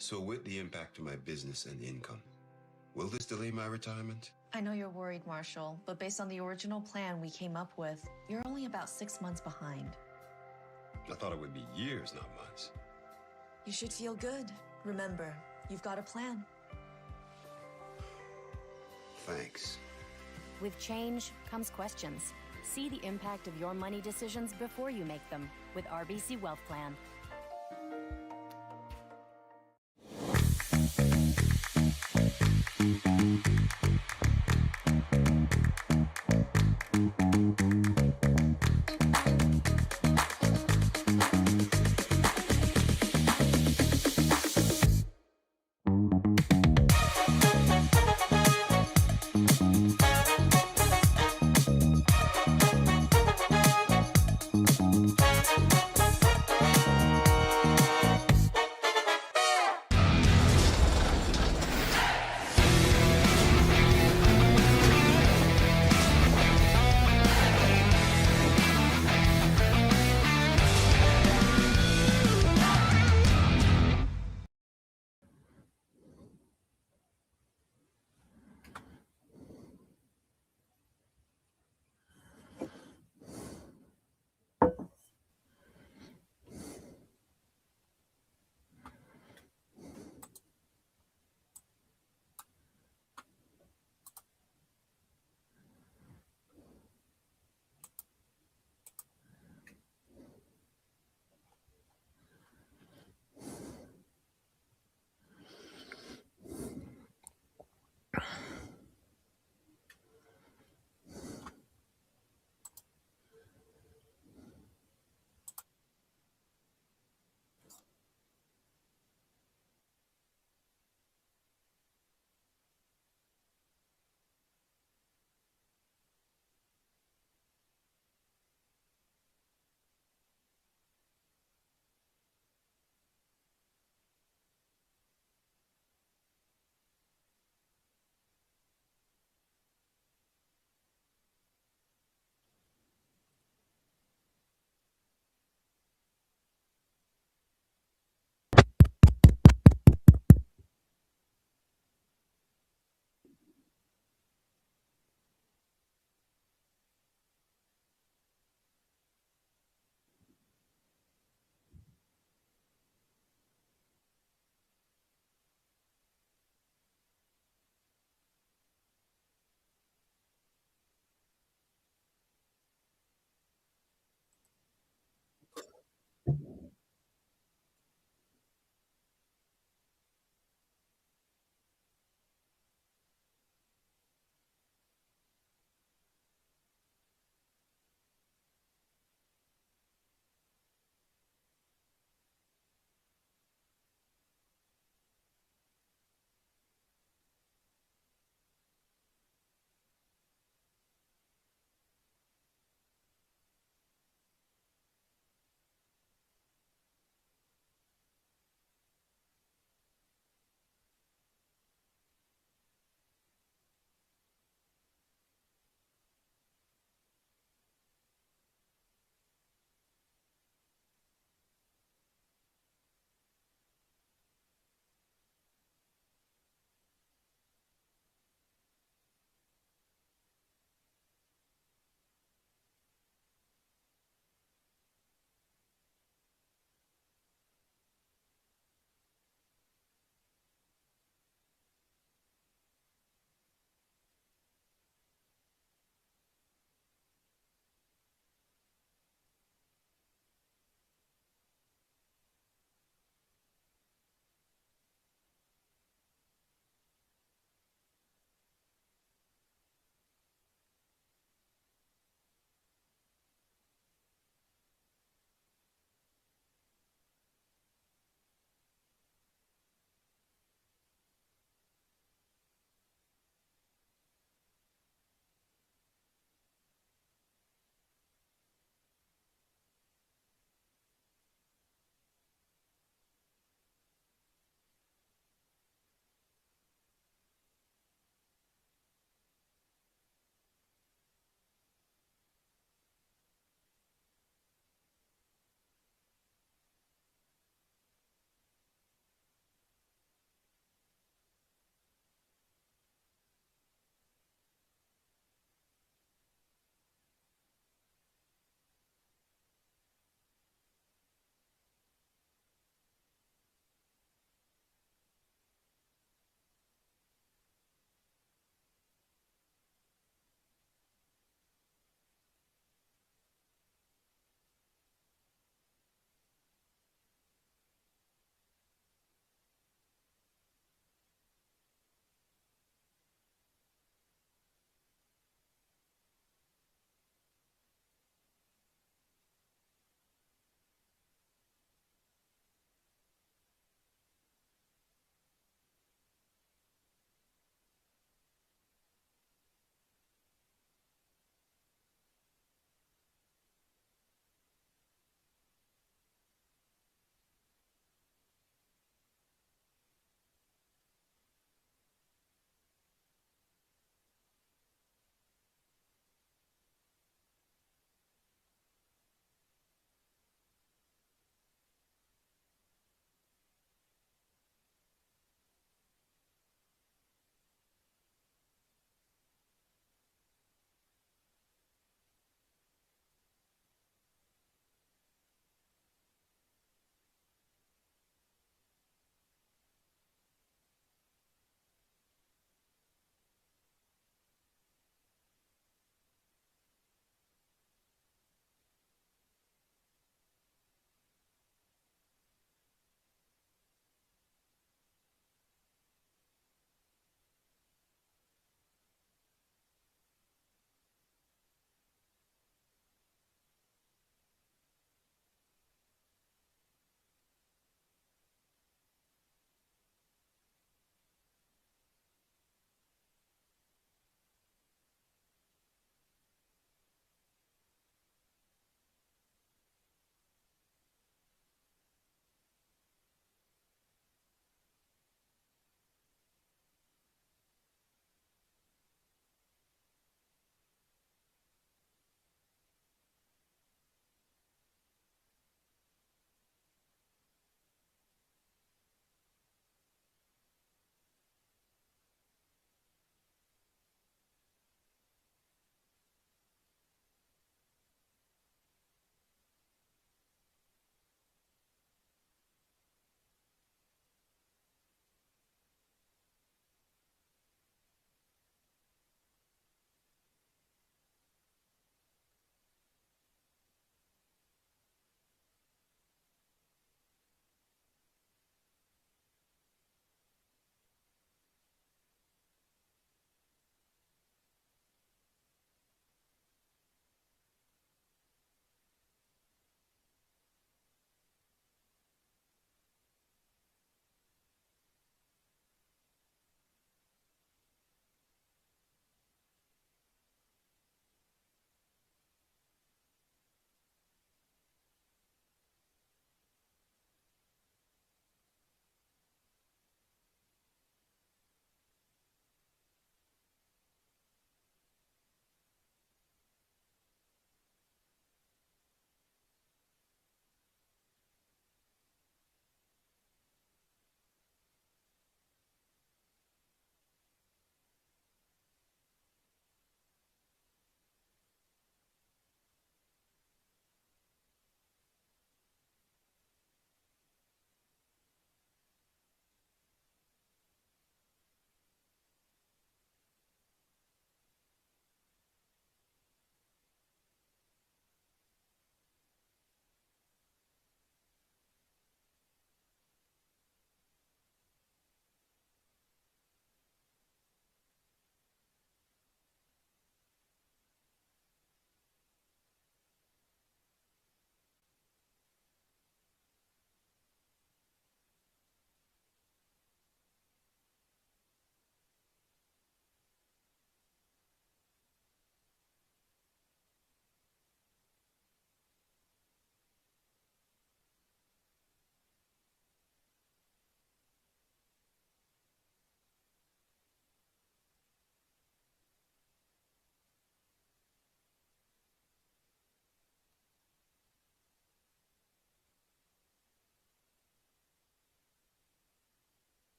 So with the impact to my business and income, will this delay my retirement? I know you're worried, Marshall, but based on the original plan we came up with, you're only about 6 months behind. I thought it would be years, not months. You should feel good. Remember, you've got a plan. Thanks. With change comes questions. See the impact of your money decisions before you make them with RBC Wealth Plan.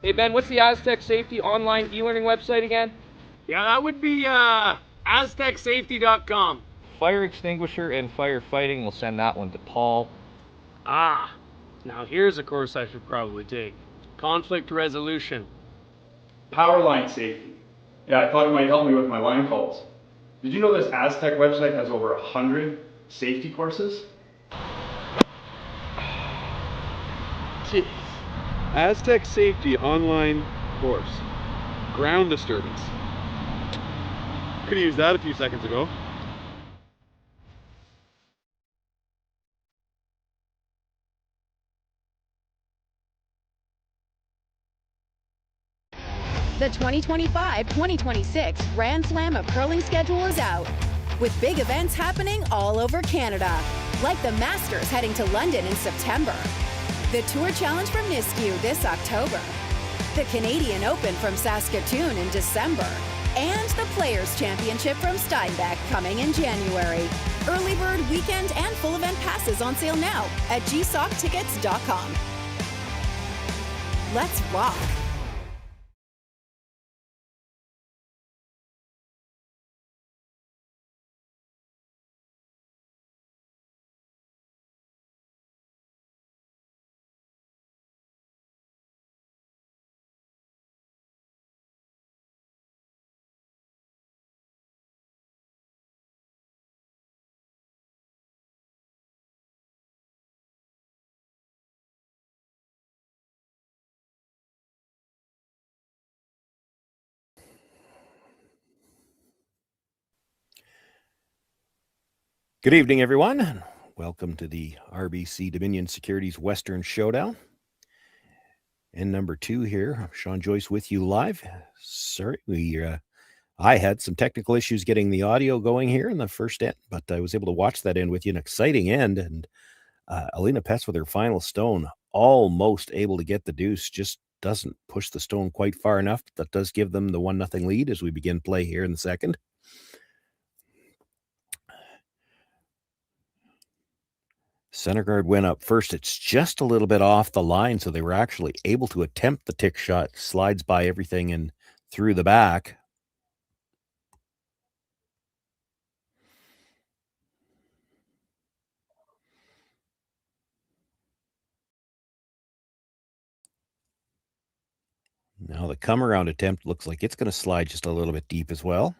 Hey Ben, what's the Aztec Safety online e-learning website again? Yeah, that would be aztecsafety.com. Fire extinguisher and firefighting, we'll send that one to Paul. Ah, now here's a course I should probably take. Conflict resolution. Power line safety. Yeah, I thought it might help me with my line calls. Did you know this Aztec website has over 100 safety courses? Jeez. Aztec Safety online course. Ground disturbance. Could have used that a few seconds ago. The 2025-2026 Grand Slam of Curling schedule is out, with big events happening all over Canada, like the Masters heading to London in September, the Tour Challenge from Nisku this October, the Canadian Open from Saskatchewan in December, and the Players' Championship from Steinbeck coming in January. Early bird weekend and full event passes on sale now at gsoctickets.com. Let's rock! Good evening, everyone. Welcome to the RBC Dominion Securities Western Showdown. And number 2 here, Sean Joyce with you live. Sorry, I had some technical issues getting the audio going here in the first end, but I was able to watch that end with you. An exciting end, and Alina Pets with her final stone, almost able to get the deuce, just doesn't push the stone quite far enough. That does give them the 1-0 lead as we begin play here in the second. Center guard went up first. It's just a little bit off the line, so they were actually able to attempt the tick shot. Slides by everything and through the back. Now the come-around attempt looks like it's going to slide just a little bit deep as well.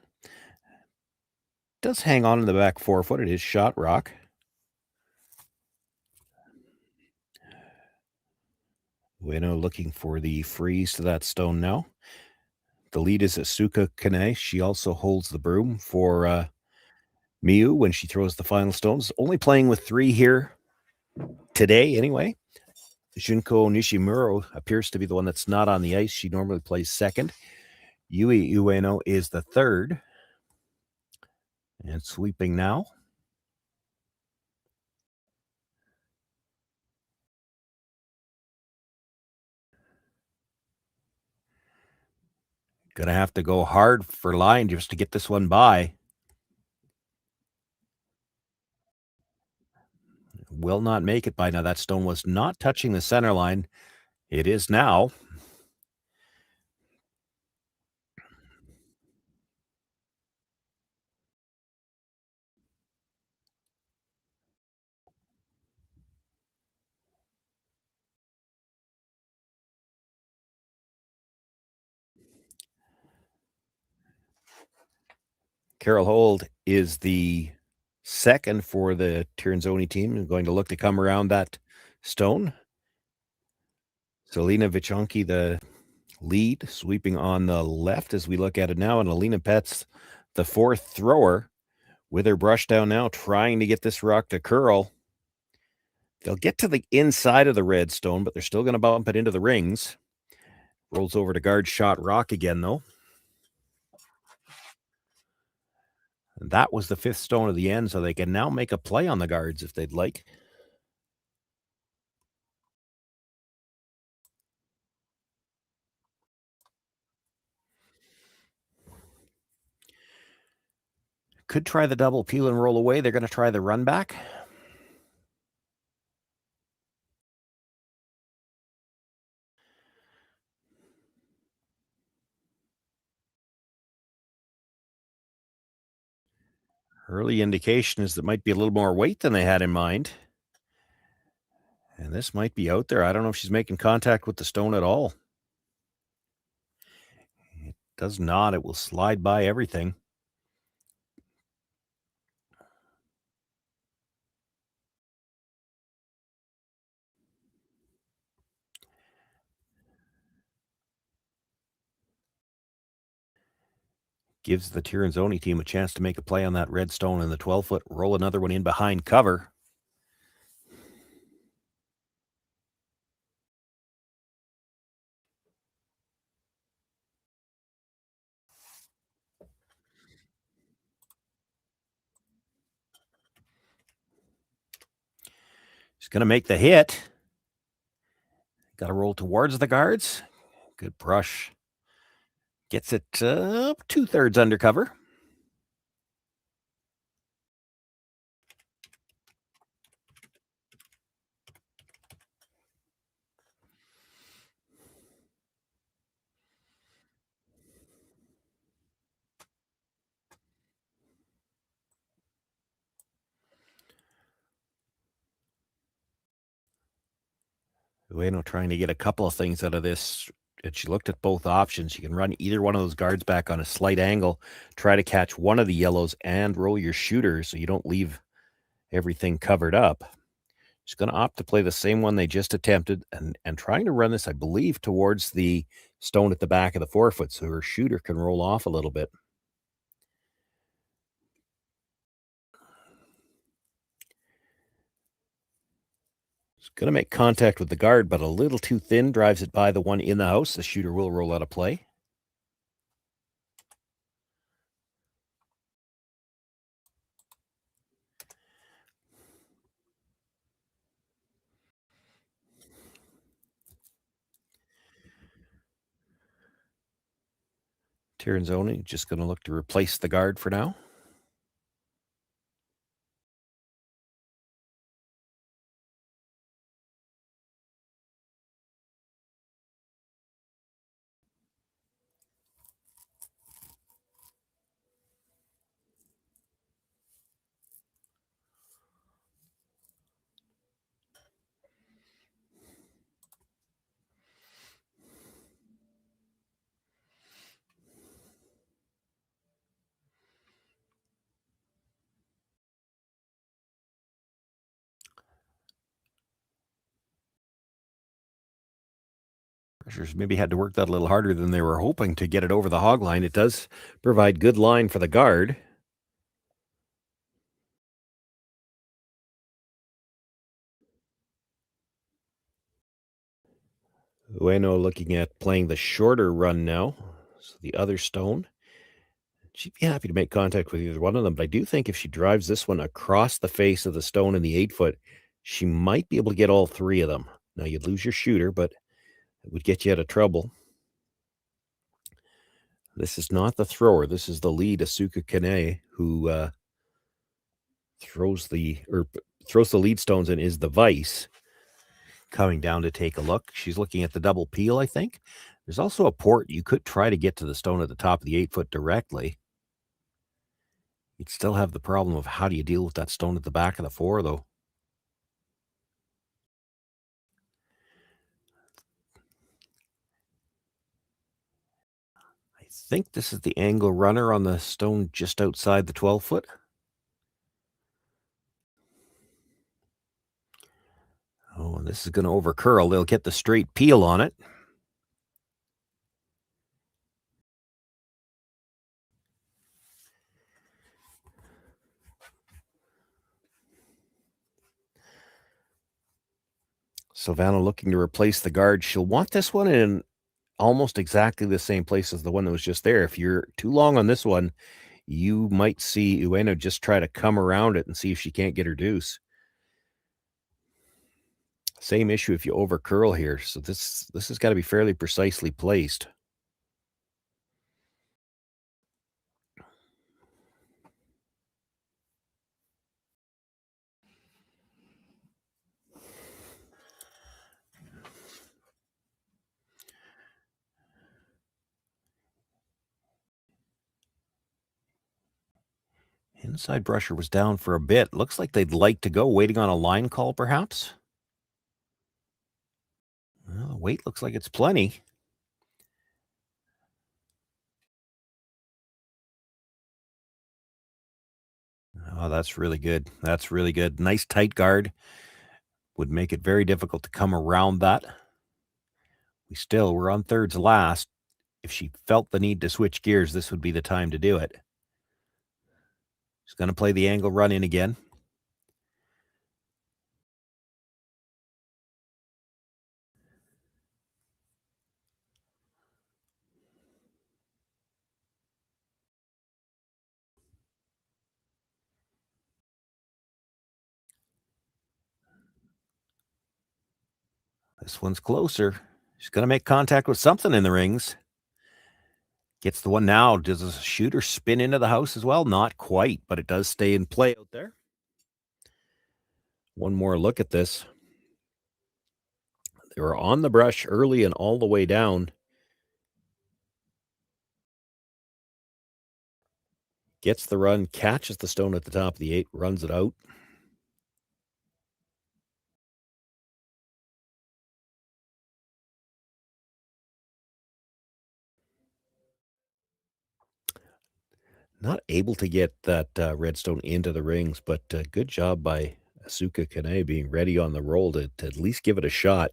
Does hang on in the back forefoot. It is shot rock. Ueno looking for the freeze to that stone now. The lead is Asuka Kane. She also holds the broom for Miyu when she throws the final stones. Only playing with 3 here today anyway. Junko Nishimuro appears to be the one that's not on the ice. She normally plays second. Miyu Ueno is the third. And sweeping now. Gonna have to go hard for line just to get this one by. Will not make it by now. That stone was not touching the center line. It is now. Carol Hold is the second for the Tirinzoni team. Is going to look to come around that stone. Selena Vichonki, the lead, sweeping on the left as we look at it now. And Alina Pets, the fourth thrower, with her brush down now, trying to get this rock to curl. They'll get to the inside of the red stone, but they're still going to bump it into the rings. Rolls over to guard shot rock again, though. And that was the 5th stone of the end, so they can now make a play on the guards if they'd like. Could try the double peel and roll away. They're going to try the run back. Early indication is that might be a little more weight than they had in mind. And this might be out there. I don't know if she's making contact with the stone at all. It does not. It will slide by everything. Gives the Tirinzoni team a chance to make a play on that red stone in the 12-foot, roll another one in behind cover. She's going to make the hit. Got to roll towards the guards. Good brush. Gets it 2/3 under cover. Ueno trying to get a couple of things out of this. And she looked at both options. You can run either one of those guards back on a slight angle, try to catch one of the yellows and roll your shooter so you don't leave everything covered up. She's going to opt to play the same one they just attempted and trying to run this, I believe, towards the stone at the back of the 4-foot so her shooter can roll off a little bit. She's going to make contact with the guard, but a little too thin, drives it by the one in the house. The shooter will roll out of play. Tirinzoni just going to look to replace the guard for now. Pressures maybe had to work that a little harder than they were hoping to get it over the hog line. It does provide good line for the guard. Ueno looking at playing the shorter run now. So the other stone. She'd be happy to make contact with either one of them, but I do think if she drives this one across the face of the stone in the 8-foot, she might be able to get all three of them. Now, you'd lose your shooter, but it would get you out of trouble. This is not the thrower. This is the lead, Asuka Kane, who throws the lead stones and is the vice. Coming down to take a look. She's looking at the double peel, I think. There's also a port. You could try to get to the stone at the top of the 8-foot directly. You'd still have the problem of how do you deal with that stone at the back of the 4, though. I think this is the angle runner on the stone just outside the 12-foot. Oh, and this is going to overcurl. They'll get the straight peel on it. Silvana looking to replace the guard. She'll want this one in almost exactly the same place as the one that was just there. If you're too long on this one, you might see Ueno just try to come around it and see if she can't get her deuce. Same issue if you overcurl here. So this has got to be fairly precisely placed. Inside brusher was down for a bit. Looks like they'd like to go, waiting on a line call, perhaps. Well, the weight looks like it's plenty. Oh, that's really good. That's really good. Nice tight guard. Would make it very difficult to come around that. We're on thirds last. If she felt the need to switch gears, this would be the time to do it. She's going to play the angle run in again. This one's closer. She's going to make contact with something in the rings. Gets the one now. Does a shooter spin into the house as well? Not quite, but it does stay in play out there. One more look at this. They were on the brush early and all the way down. Gets the run, catches the stone at the top of the 8, runs it out. Not able to get that redstone into the rings, but good job by Asuka Kane being ready on the roll to at least give it a shot.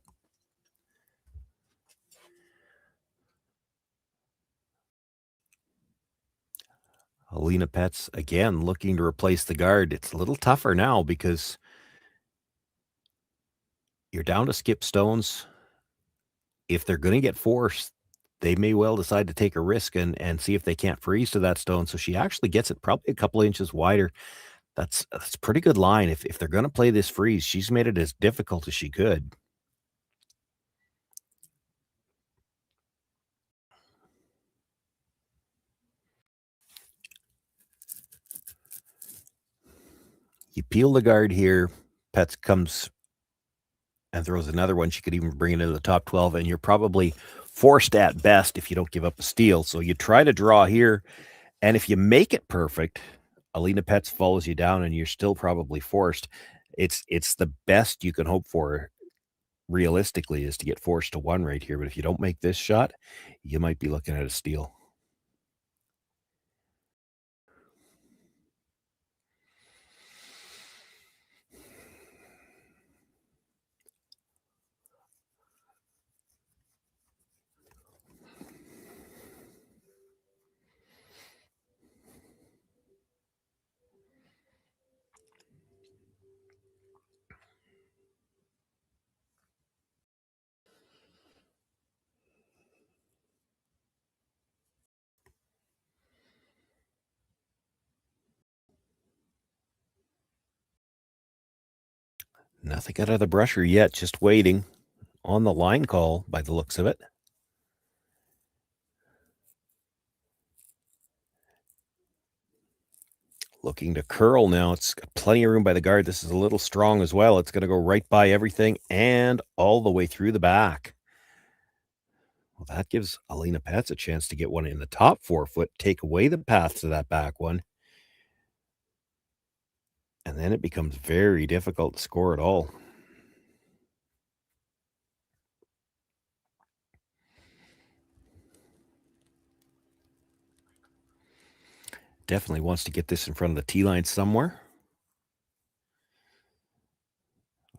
Alina Pets, again, looking to replace the guard. It's a little tougher now because you're down to skip stones. If they're going to get forced, they may well decide to take a risk and see if they can't freeze to that stone. So she actually gets it probably a couple inches wider. That's a pretty good line. If they're going to play this freeze, she's made it as difficult as she could. You peel the guard here. Pets comes and throws another one. She could even bring it into the top 12, and you're probably forced at best if you don't give up a steal. So you try to draw here, and if you make it perfect, Alina Pets follows you down, and you're still probably forced. It's the best you can hope for, realistically, is to get forced to 1 right here. But if you don't make this shot, you might be looking at a steal. Nothing out of the brusher yet, just waiting on the line call by the looks of it. Looking to curl now. It's got plenty of room by the guard. This is a little strong as well. It's going to go right by everything and all the way through the back. Well, that gives Alina Pets a chance to get one in the top 4 foot, take away the path to that back one. And then it becomes very difficult to score at all. Definitely wants to get this in front of the tee line somewhere.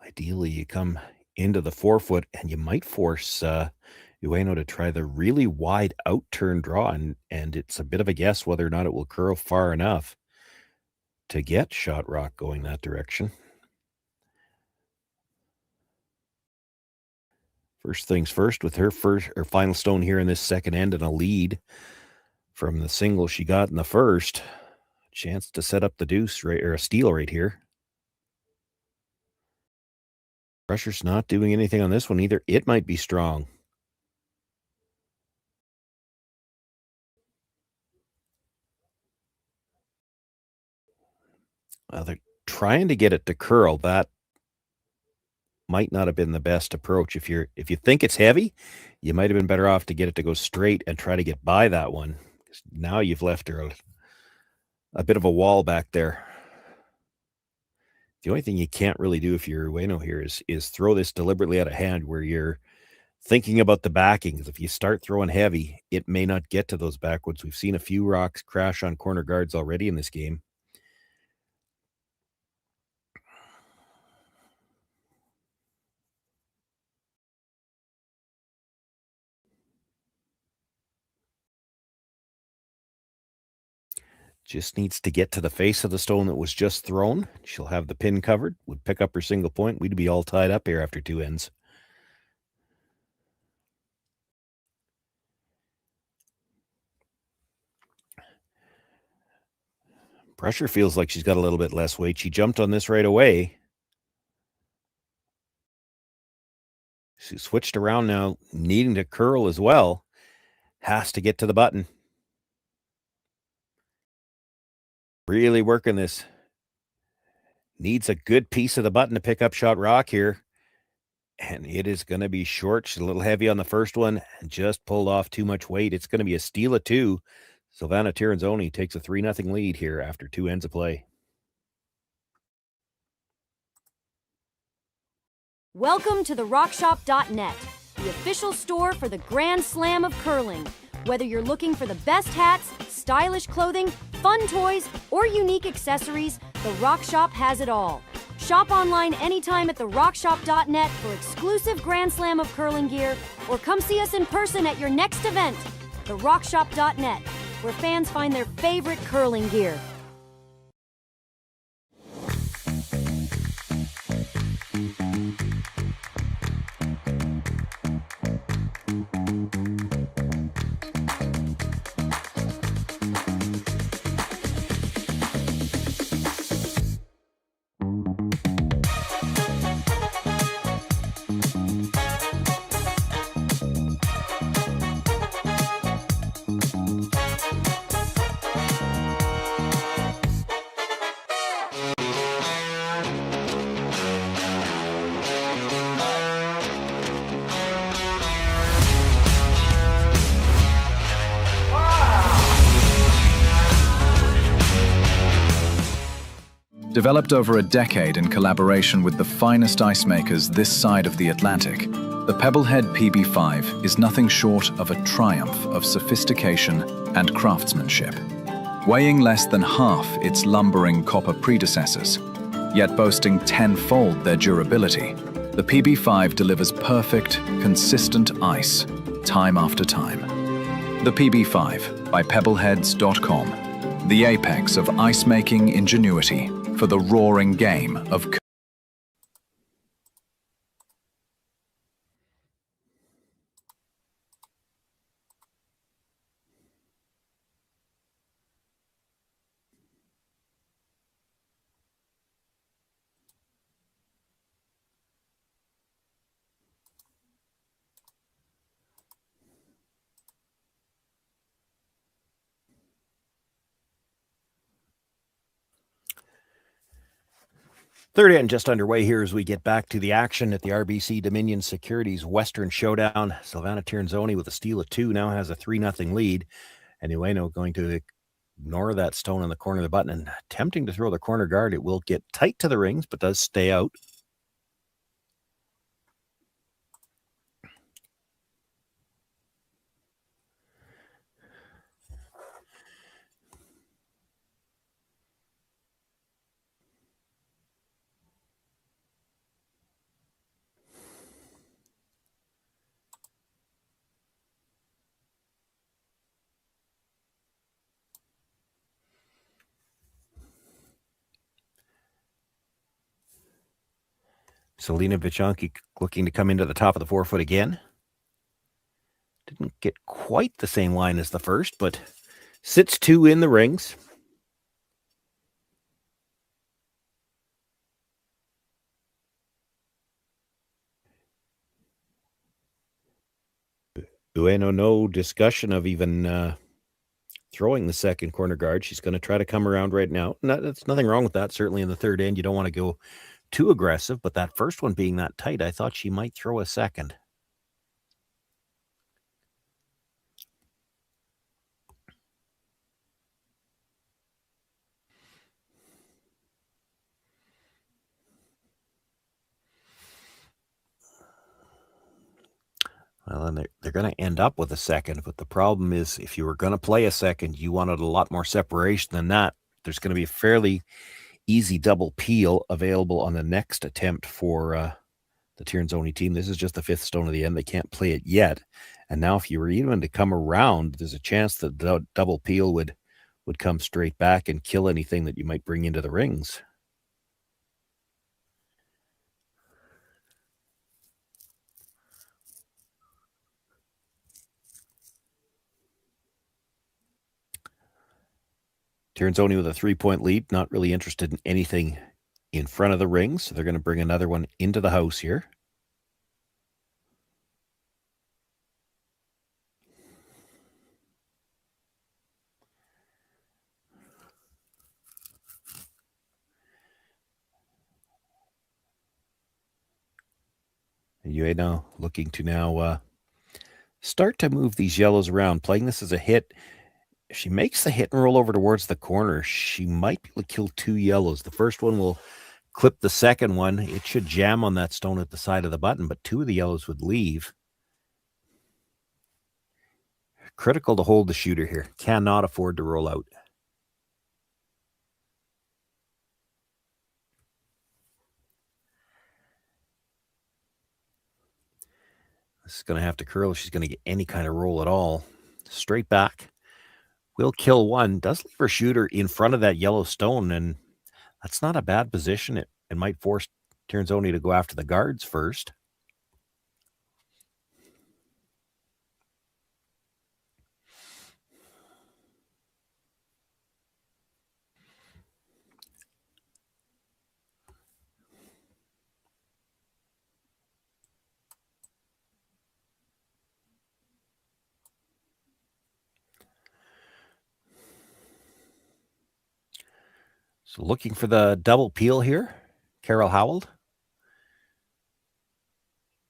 Ideally, you come into the 4 foot and you might force Ueno to try the really wide out turn draw. And it's a bit of a guess whether or not it will curl far enough to get Shot Rock going that direction. First things first, with her final stone here in this second end and a lead from the single she got in the first. Chance to set up the deuce right, or a steal right here. Pressure's not doing anything on this one either. It might be strong. They're trying to get it to curl. That might not have been the best approach. If you think it's heavy, you might have been better off to get it to go straight and try to get by that one. Now you've left her a bit of a wall back there. The only thing you can't really do if you're Ueno here is throw this deliberately out of hand where you're thinking about the backing. If you start throwing heavy, it may not get to those backwoods. We've seen a few rocks crash on corner guards already in this game. Just needs to get to the face of the stone that was just thrown. She'll have the pin covered, would pick up her single point. We'd be all tied up here after two ends. Pressure feels like she's got a little bit less weight. She jumped on this right away. She switched around now, needing to curl as well. Has to get to the button. Really working this. Needs a good piece of the button to pick up shot rock here. And it is going to be short. She's a little heavy on the first one and just pulled off too much weight. It's going to be a steal of two. Silvana Tirinzoni takes a 3-0 lead here after two ends of play. Welcome to the RockShop.net, the official store for the Grand Slam of curling. Whether you're looking for the best hats, stylish clothing, fun toys, or unique accessories, the Rock Shop has it all. Shop online anytime at therockshop.net for exclusive Grand Slam of curling gear, or come see us in person at your next event. TheRockShop.net, where fans find their favorite curling gear. Developed over a decade in collaboration with the finest ice makers this side of the Atlantic, the Pebblehead PB5 is nothing short of a triumph of sophistication and craftsmanship. Weighing less than half its lumbering copper predecessors, yet boasting tenfold their durability, the PB5 delivers perfect, consistent ice, time after time. The PB5 by Pebbleheads.com, the apex of ice-making ingenuity for the roaring game of Third end just underway here as we get back to the action at the RBC Dominion Securities Western Showdown. Silvana Tirinzoni with a steal of two now has a 3-0 lead. And Ueno going to ignore that stone on the corner of the button and attempting to throw the corner guard. It will get tight to the rings, but does stay out. Selena Vichanki looking to come into the top of the forefoot again. Didn't get quite the same line as the first, but sits two in the rings. Ueno, no discussion of even throwing the second corner guard. She's going to try to come around right now. That's nothing wrong with that. Certainly in the third end, you don't want to go too aggressive, but that first one being that tight, I thought she might throw a second. Well, then they're going to end up with a second, but the problem is if you were going to play a second, you wanted a lot more separation than that. There's going to be a fairly easy double peel available on the next attempt for the Tirinzoni team. This is just the fifth stone of the end. They can't play it yet. And now if you were even to come around, there's a chance that the double peel would come straight back and kill anything that you might bring into the rings. Tirinzoni with a 3-point lead, not really interested in anything in front of the rings. So they're going to bring another one into the house here. Ueno looking to now start to move these yellows around, playing this as a hit. If she makes the hit and roll over towards the corner, she might be able to kill 2 yellows. The first one will clip the second one. It should jam on that stone at the side of the button, but 2 of the yellows would leave. Critical to hold the shooter here. Cannot afford to roll out. This is going to have to curl if she's going to get any kind of roll at all. Straight back. Will kill 1. Does leave her shooter in front of that yellow stone, and that's not a bad position. It might force Tirinzoni to go after the guards first. So looking for the double peel here. Carol Howell.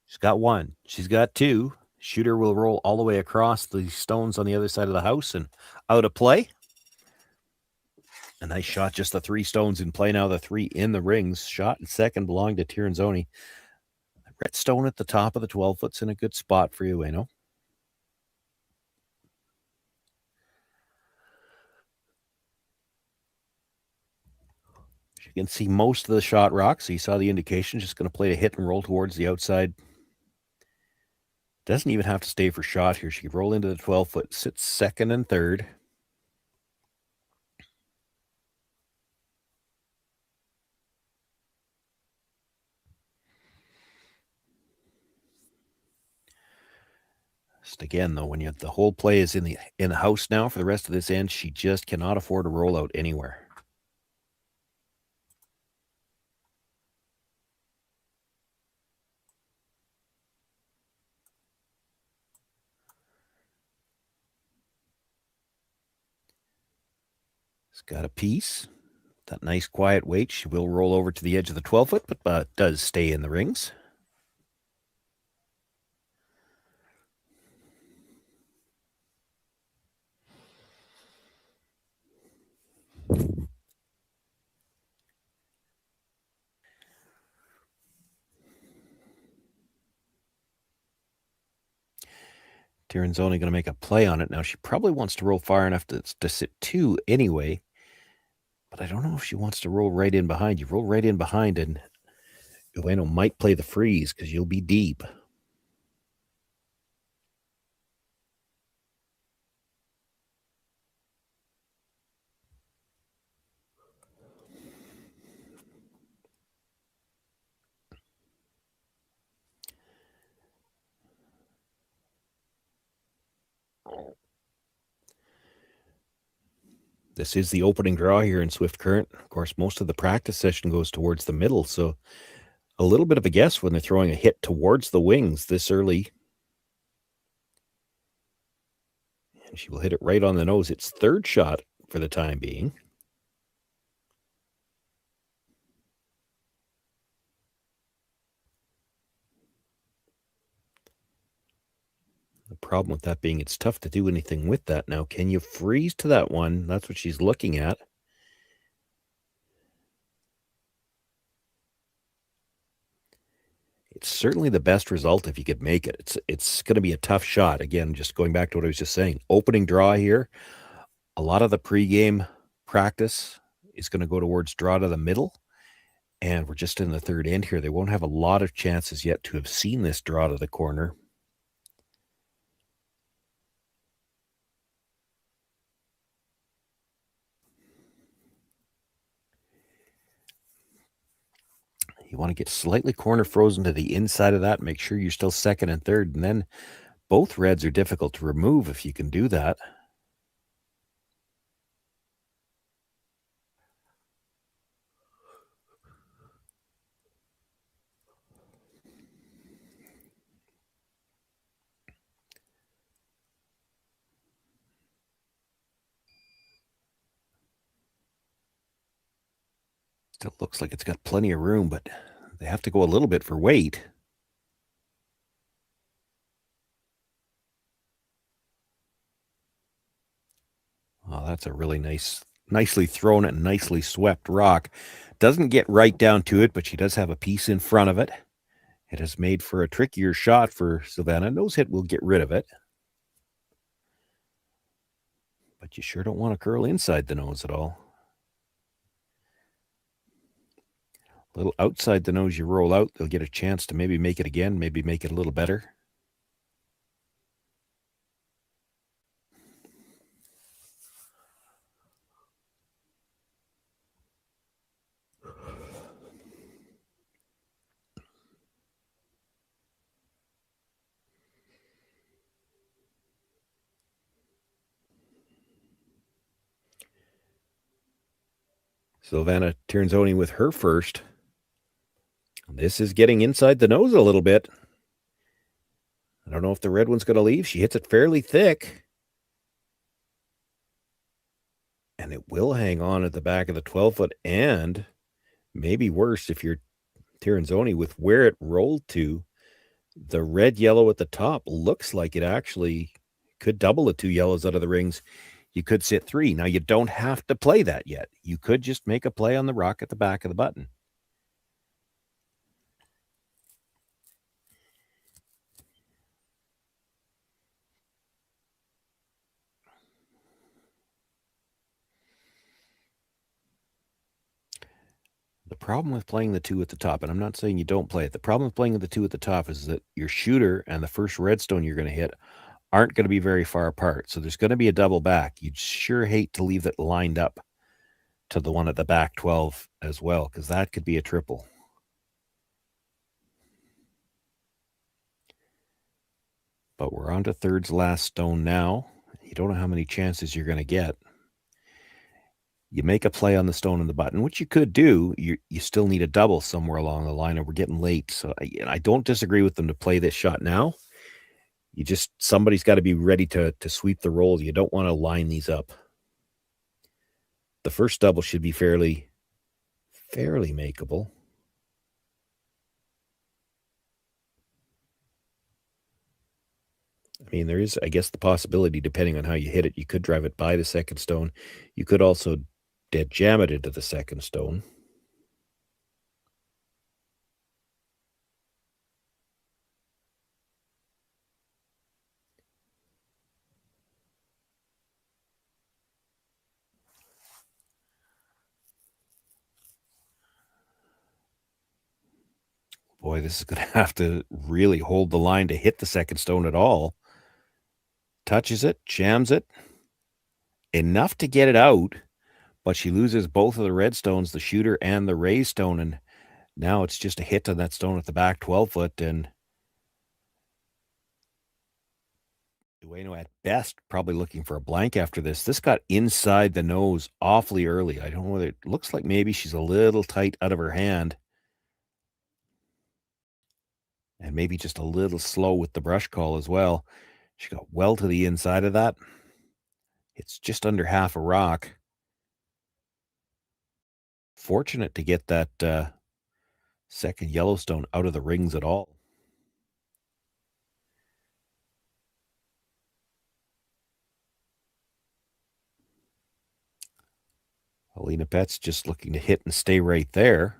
She's got 1. She's got 2. Shooter will roll all the way across the stones on the other side of the house and out of play. A nice shot, just the 3 stones in play now, the 3 in the rings. Shot and second belong to Tirinzoni. Red stone at the top of the 12-foot's in a good spot for you, Ueno. You can see most of the shot rock, so you saw the indication. Just going to play a hit and roll towards the outside. Doesn't even have to stay for shot here. She can roll into the 12-foot, sits second and third. Just again, though, when the whole play is in the house now for the rest of this end, she just cannot afford to roll out anywhere. It's got a piece. That nice quiet weight. She will roll over to the edge of the 12-foot, but does stay in the rings. Tirinzoni going to make a play on it. Now, she probably wants to roll far enough to sit 2 anyway, but I don't know if she wants to roll right in behind. You roll right in behind, and Ueno might play the freeze because you'll be deep. This is the opening draw here in Swift Current. Of course, most of the practice session goes towards the middle, so a little bit of a guess when they're throwing a hit towards the wings this early. And she will hit it right on the nose. It's third shot for the time being. The problem with that being it's tough to do anything with that now. Can you freeze to that one? That's what she's looking at. it's certainly the best result if you could make it. It's going to be a tough shot. Again, just going back to what I was just saying, opening draw here, a lot of the pregame practice is going to go towards draw to the middle, and we're just in the third end here. They won't have a lot of chances yet to have seen this draw to the corner. You want to get slightly corner frozen to the inside of that. Make sure you're still second and third. And then both reds are difficult to remove if you can do that. Still looks like it's got plenty of room, but they have to go a little bit for weight. Oh, that's a really nicely thrown and nicely swept rock. Doesn't get right down to it, but she does have a piece in front of it. It has made for a trickier shot for Silvana. Nose hit will get rid of it. But you sure don't want to curl inside the nose at all. A little outside the nose you roll out, they'll get a chance to maybe make it again, maybe make it a little better. Silvana Tirinzoni with her first. This is getting inside the nose a little bit. I don't know if the red one's going to leave. She hits it fairly thick. And it will hang on at the back of the 12-foot, and maybe worse if you're Tirinzoni with where it rolled to. The red yellow at the top looks like it actually could double the two yellows out of the rings. You could sit three. Now, you don't have to play that yet. You could just make a play on the rock at the back of the button. The problem with playing the two at the top, and I'm not saying you don't play it, the problem with playing the two at the top is that your shooter and the first redstone you're going to hit aren't going to be very far apart. So there's going to be a double back. You'd sure hate to leave it lined up to the one at the back 12 as well, because that could be a triple. But we're on to third's last stone now. You don't know how many chances you're going to get. You make a play on the stone and the button, which you could do. You still need a double somewhere along the line, and we're getting late. So I don't disagree with them to play this shot now. Somebody's got to be ready to sweep the rolls. You don't want to line these up. The first double should be fairly makeable. I mean, there is, I guess, the possibility, depending on how you hit it, you could drive it by the second stone. You could also dead jam it into the second stone. Boy, this is going to have to really hold the line to hit the second stone at all. Touches it, jams it. Enough to get it out, but she loses both of the red stones, the shooter and the raised stone, and now it's just a hit on that stone at the back 12-foot, and Ueno at best probably looking for a blank after this. This got inside the nose awfully early. I don't know whether it looks like maybe she's a little tight out of her hand. And maybe just a little slow with the brush call as well. She got well to the inside of that. It's just under half a rock. Fortunate to get that second Yellowstone out of the rings at all. Alina Pet's just looking to hit and stay right there.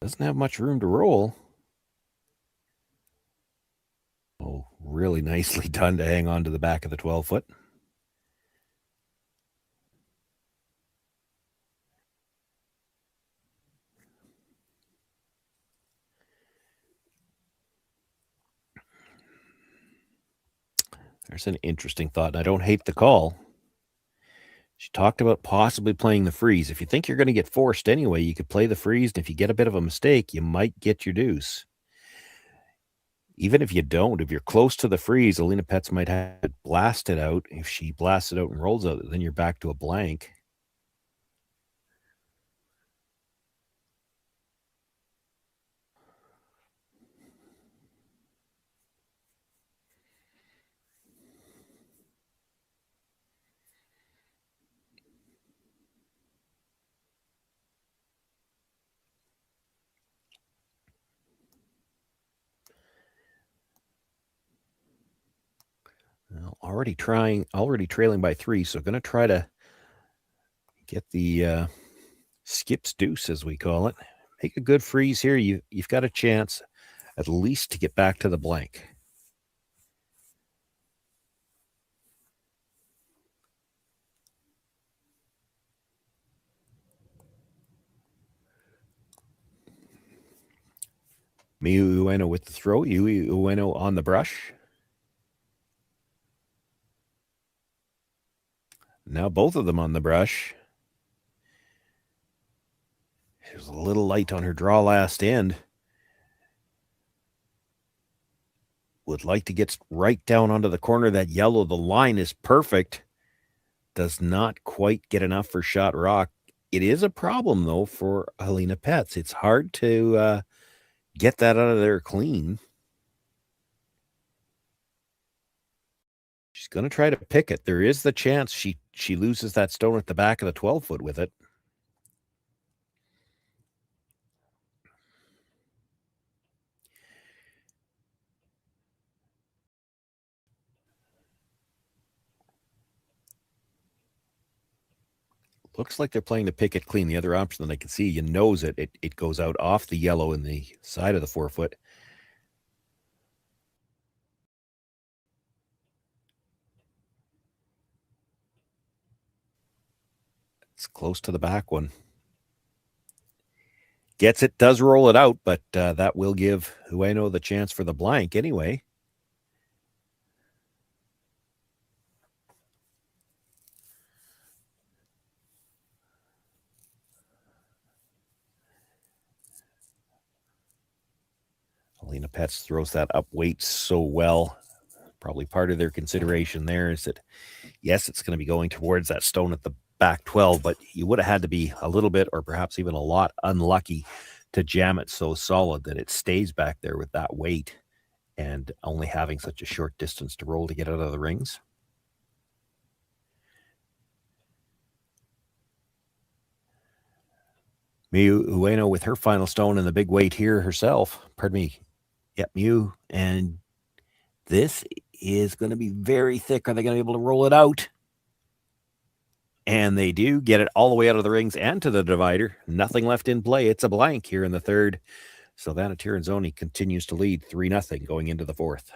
Doesn't have much room to roll. Oh, really nicely done to hang on to the back of the 12-foot. There's an interesting thought, and I don't hate the call. She talked about possibly playing the freeze. If you think you're going to get forced anyway, you could play the freeze, and if you get a bit of a mistake, you might get your deuce. Even if you don't, if you're close to the freeze, Alina Petz might have it blasted out. If she blasts it out and rolls out, then you're back to a blank. Well, already trailing by 3, so going to try to get the skips deuce, as we call it. Make a good freeze here. You've got a chance at least to get back to the blank. Miyu Ueno with the throw. Miyu Ueno on the brush. Now both of them on the brush. She was a little light on her draw last end. Would like to get right down onto the corner of that yellow. The line is perfect. Does not quite get enough for shot rock. It is a problem, though, for Alina Petz. It's hard to get that out of there clean. She's going to try to pick it. There is the chance she loses that stone at the back of the 12-foot with it. Looks like they're playing to pick it clean. The other option that I can see, you nose it. It goes out off the yellow in the side of the 4-foot. It's close to the back one. Gets it, does roll it out, but that will give Ueno the chance for the blank anyway. Alina Petz throws that up weight so well. Probably part of their consideration there is that, yes, it's going to be going towards that stone at the back 12, but you would have had to be a little bit or perhaps even a lot unlucky to jam it so solid that it stays back there with that weight and only having such a short distance to roll to get out of the rings. Miyu Ueno with her final stone and the big weight here herself. Pardon me. Yep, Miyu. And this is going to be very thick. Are they going to be able to roll it out? And they do get it all the way out of the rings and to the divider. Nothing left in play. It's a blank here in the third. Silvana Tirinzoni continues to lead 3-0 going into the fourth.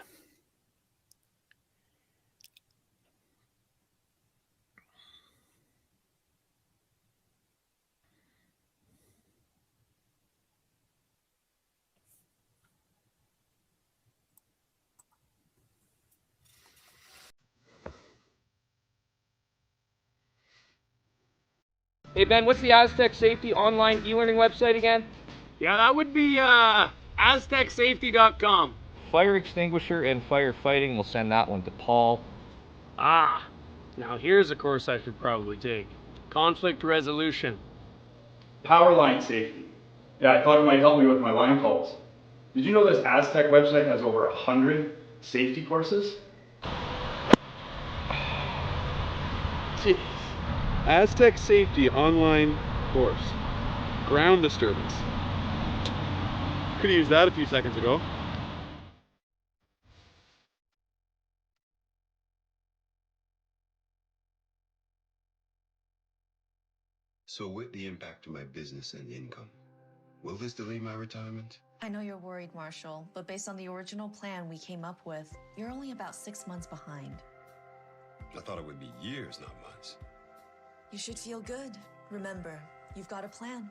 Hey Ben, what's the Aztec Safety online e-learning website again? Yeah, that would be aztecsafety.com. Fire extinguisher and firefighting, we'll send that one to Paul. Ah, now here's a course I should probably take. Conflict resolution. Power line safety. Yeah, I thought it might help me with my line calls. Did you know this Aztec website has over 100 safety courses? Jeez. Aztec Safety online course. Ground disturbance. Could have used that a few seconds ago. So with the impact to my business and income, Will this delay my retirement? I know you're worried, Marshall, but based on the original plan we came up with, you're only about 6 months behind. I thought it would be years, not months. You should feel good. Remember, you've got a plan.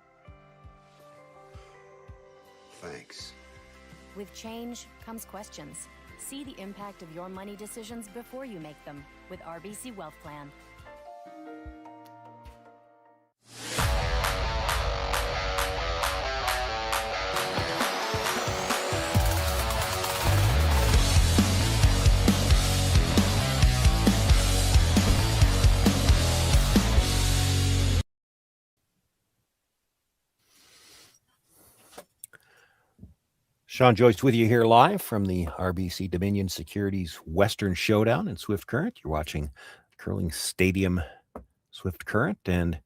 Thanks. With change comes questions. See the impact of your money decisions before you make them with RBC Wealth Plan. Sean Joyce with you here live from the RBC Dominion Securities Western Showdown in Swift Current. You're watching Curling Stadium Swift Current, and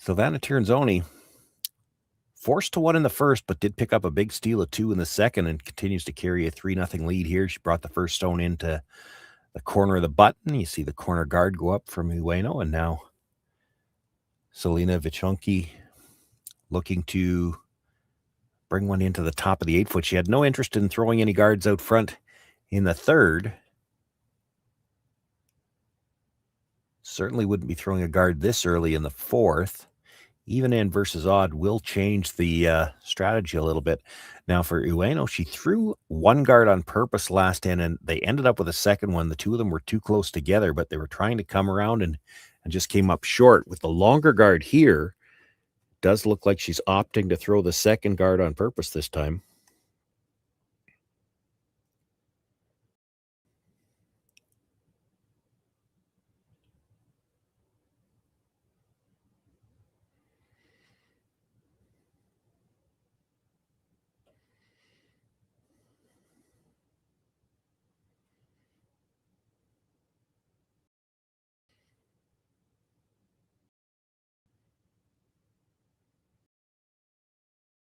Silvana Tirinzoni forced to 1 in the first, but did pick up a big steal of 2 in the second and continues to carry a 3-0 lead here. She brought the first stone into the corner of the button. You see the corner guard go up from Ueno, and now Selena Vichonki looking to bring one into the top of the 8-foot. She had no interest in throwing any guards out front in the third. Certainly wouldn't be throwing a guard this early in the fourth. Even end versus odd will change the strategy a little bit. Now for Ueno, she threw 1 guard on purpose last end, and they ended up with a second one. The two of them were too close together, but they were trying to come around and just came up short. With the longer guard here, does look like she's opting to throw the second guard on purpose this time.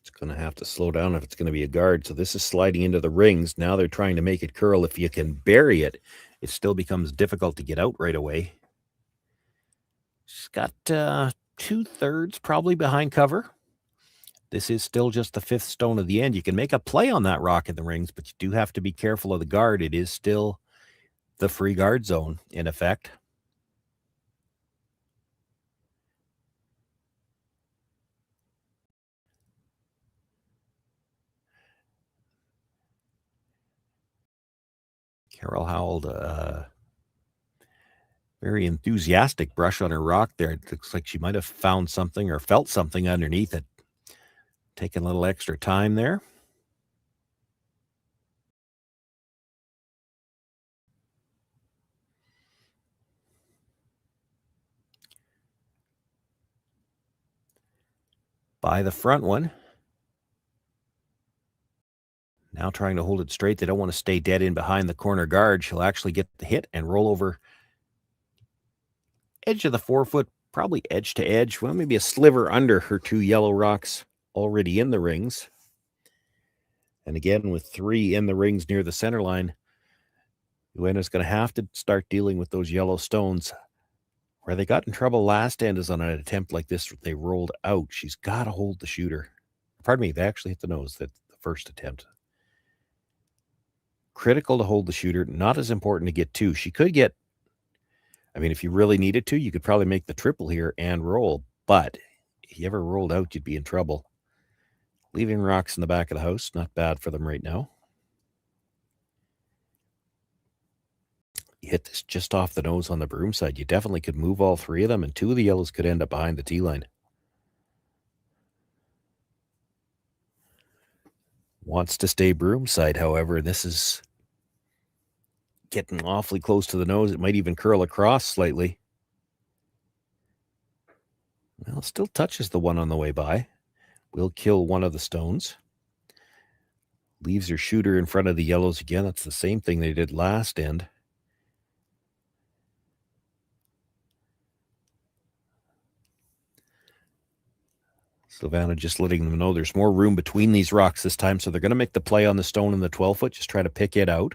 It's going to have to slow down if it's going to be a guard. So this is sliding into the rings. Now they're trying to make it curl. If you can bury it, it still becomes difficult to get out right away. She's got 2/3 probably behind cover. This is still just the 5th stone of the end. You can make a play on that rock in the rings, but you do have to be careful of the guard. It is still the free guard zone in effect. Carol Howell, very enthusiastic brush on her rock there. It looks like she might have found something or felt something underneath it. Taking a little extra time there. By the front one. Now trying to hold it straight. They don't want to stay dead in behind the corner guard. She'll actually get the hit and roll over edge of the 4-foot, probably edge to edge. Well, maybe a sliver under her 2 yellow rocks already in the rings. And again, with 3 in the rings near the center line, Ueno's going to have to start dealing with those yellow stones. Where they got in trouble last end is on an attempt like this. They rolled out. She's got to hold the shooter. Pardon me, they actually hit the nose, that the first attempt. Critical to hold the shooter, not as important to get 2. She could get, I mean, if you really needed to, you could probably make the triple here and roll. But if you ever rolled out, you'd be in trouble. Leaving rocks in the back of the house, not bad for them right now. You hit this just off the nose on the broom side. You definitely could move all 3 of them, and 2 of the yellows could end up behind the tee line. Wants to stay broom side, however. This is getting awfully close to the nose. It might even curl across slightly. Well, it still touches the one on the way by. Will kill one of the stones. Leaves her shooter in front of the yellows again. That's the same thing they did last end. Silvana just letting them know there's more room between these rocks this time, so they're going to make the play on the stone in the 12-foot, just try to pick it out.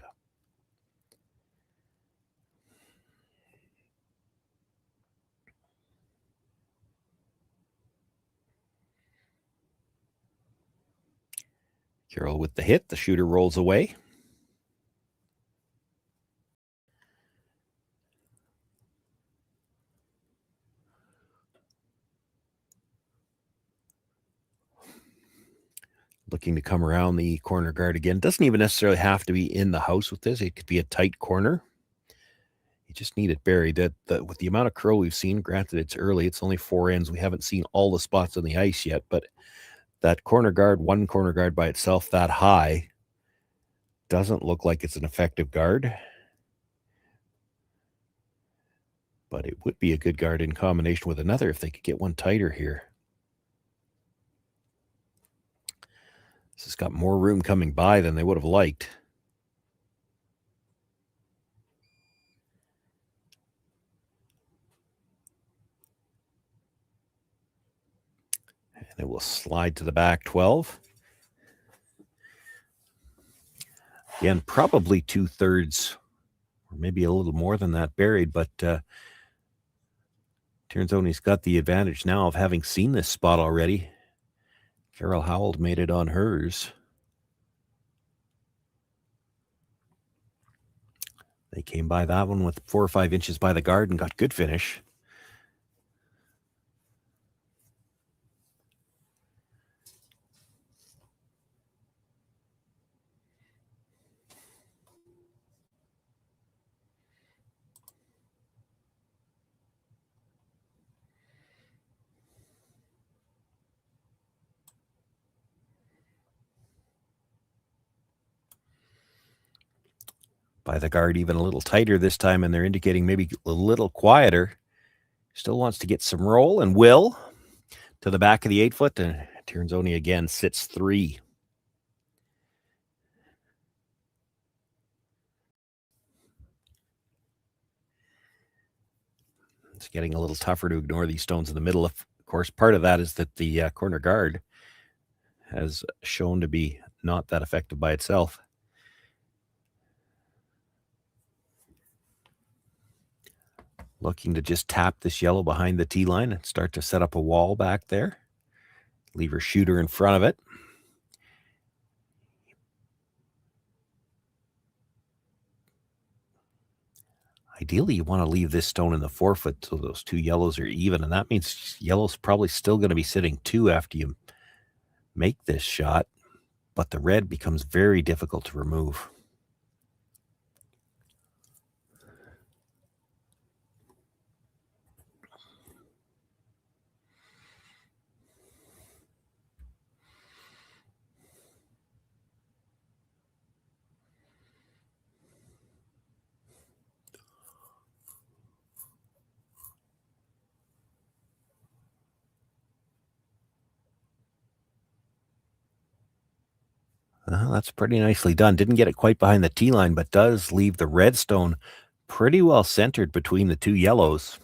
Carroll with the hit. The shooter rolls away. Looking to come around the corner guard again. Doesn't even necessarily have to be in the house with this. It could be a tight corner. You just need it buried. With the amount of curl we've seen, granted it's early, it's only 4 ends. We haven't seen all the spots on the ice yet, but that corner guard, one corner guard by itself that high, doesn't look like it's an effective guard. But it would be a good guard in combination with another if they could get one tighter here. This has got more room coming by than they would have liked. And it will slide to the back 12. Again, probably 2/3, or maybe a little more than that buried, but Tirinzoni's got the advantage now of having seen this spot already. Carol Howell made it on hers. They came by that one with 4 or 5 inches by the guard and got good finish. By the guard even a little tighter this time, and they're indicating maybe a little quieter. Still wants to get some roll and will to the back of the 8-foot, and Tirinzoni again sits 3. It's getting a little tougher to ignore these stones in the middle. Of course, part of that is that the corner guard has shown to be not that effective by itself. Looking to just tap this yellow behind the tee line and start to set up a wall back there. Leave her shooter in front of it. Ideally, you want to leave this stone in the 4-foot so those 2 yellows are even, and that means yellow's probably still going to be sitting 2 after you make this shot, but the red becomes very difficult to remove. That's pretty nicely done. Didn't get it quite behind the tee line, but does leave the red stone pretty well centered between the 2 yellows.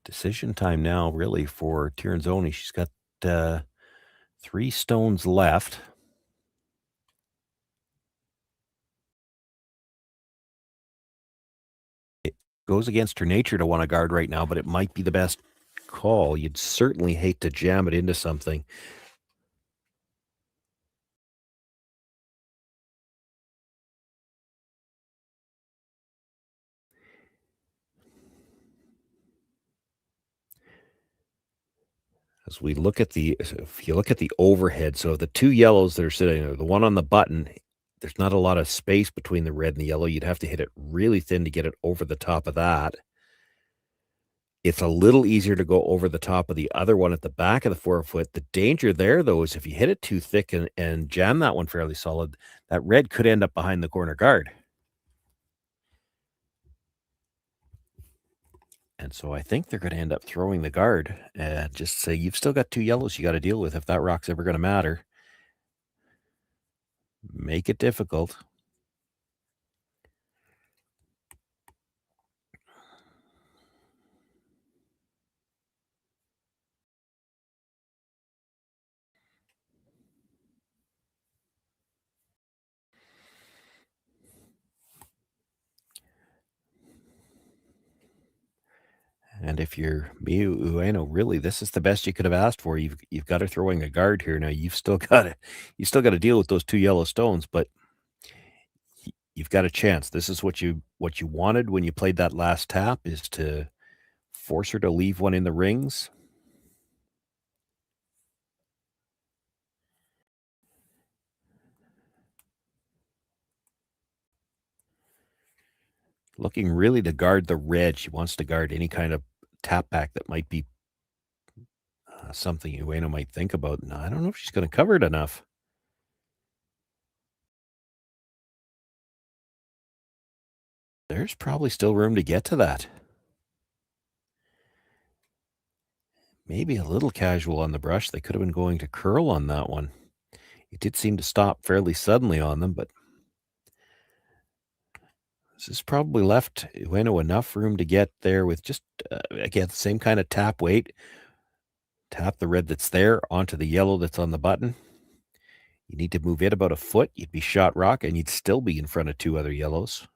Decision time now, really, for Tirinzoni. She's got 3 stones left. It goes against her nature to want to guard right now, but it might be the best call. You'd certainly hate to jam it into something. As we look at if you look at the overhead, so the 2 yellows that are sitting there, the one on the button, there's not a lot of space between the red and the yellow. You'd have to hit it really thin to get it over the top of that. It's a little easier to go over the top of the other one at the back of the 4-foot. The danger there, though, is if you hit it too thick and jam that one fairly solid, that red could end up behind the corner guard. And so I think they're going to end up throwing the guard and just say, you've still got 2 yellows you got to deal with if that rock's ever going to matter. Make it difficult. And if you're Miyu Ueno, really, this is the best you could have asked for. You've got her throwing a guard here now. You've still got to deal with those 2 yellow stones, but you've got a chance. This is what you wanted when you played that last tap, is to force her to leave one in the rings. Looking really to guard the red. She wants to guard any kind of tap back that might be something Ueno might think about. No, I don't know if she's going to cover it enough. There's probably still room to get to that. Maybe a little casual on the brush. They could have been going to curl on that one. It did seem to stop fairly suddenly on them, but this has probably left Ueno enough room to get there with just, again, the same kind of tap weight. Tap the red that's there onto the yellow that's on the button. You need to move it about a foot. You'd be shot rock, and you'd still be in front of 2 other yellows.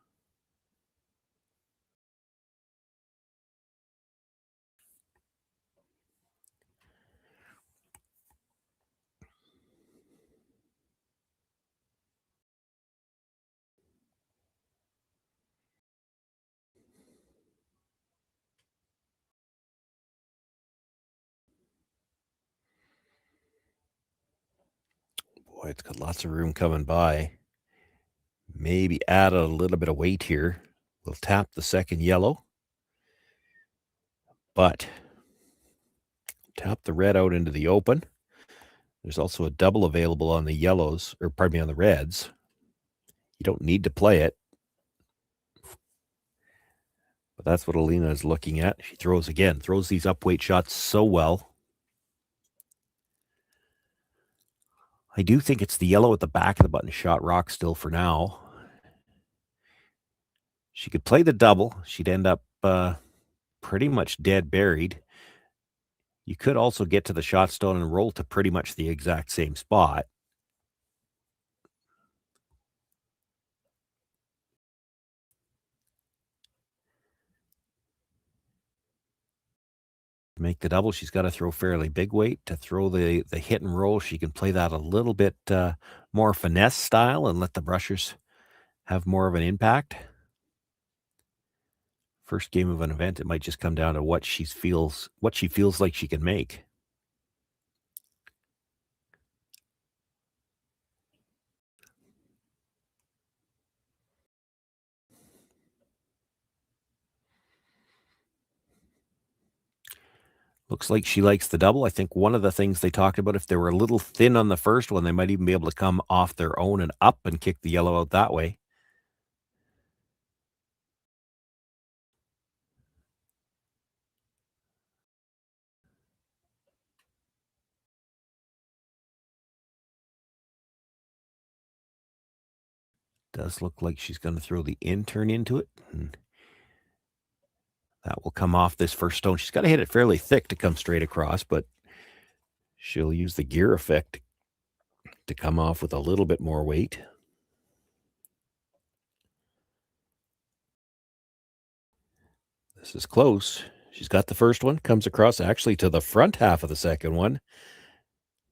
Boy, it's got lots of room coming by. Maybe add a little bit of weight here. We'll tap the second yellow, but tap the red out into the open. There's also a double available on the yellows, or pardon me, on the reds. You don't need to play it, but that's what Alina is looking at. She throws these upweight shots so well. I do think it's the yellow at the back of the button shot rock still for now. She could play the double. She'd end up pretty much dead buried. You could also get to the shot stone and roll to pretty much the exact same spot. To make the double, she's got to throw fairly big weight. To throw the hit and roll, she can play that a little bit more finesse style and let the brushers have more of an impact. First game of an event, it might just come down to what she feels like she can make. Looks like she likes the double. I think one of the things they talked about, if they were a little thin on the first one, they might even be able to come off their own and up and kick the yellow out that way. Does look like she's going to throw the in turn into it. And that will come off this first stone. She's got to hit it fairly thick to come straight across, but she'll use the gear effect to come off with a little bit more weight. This is close. She's got the first one, comes across actually to the front half of the second one,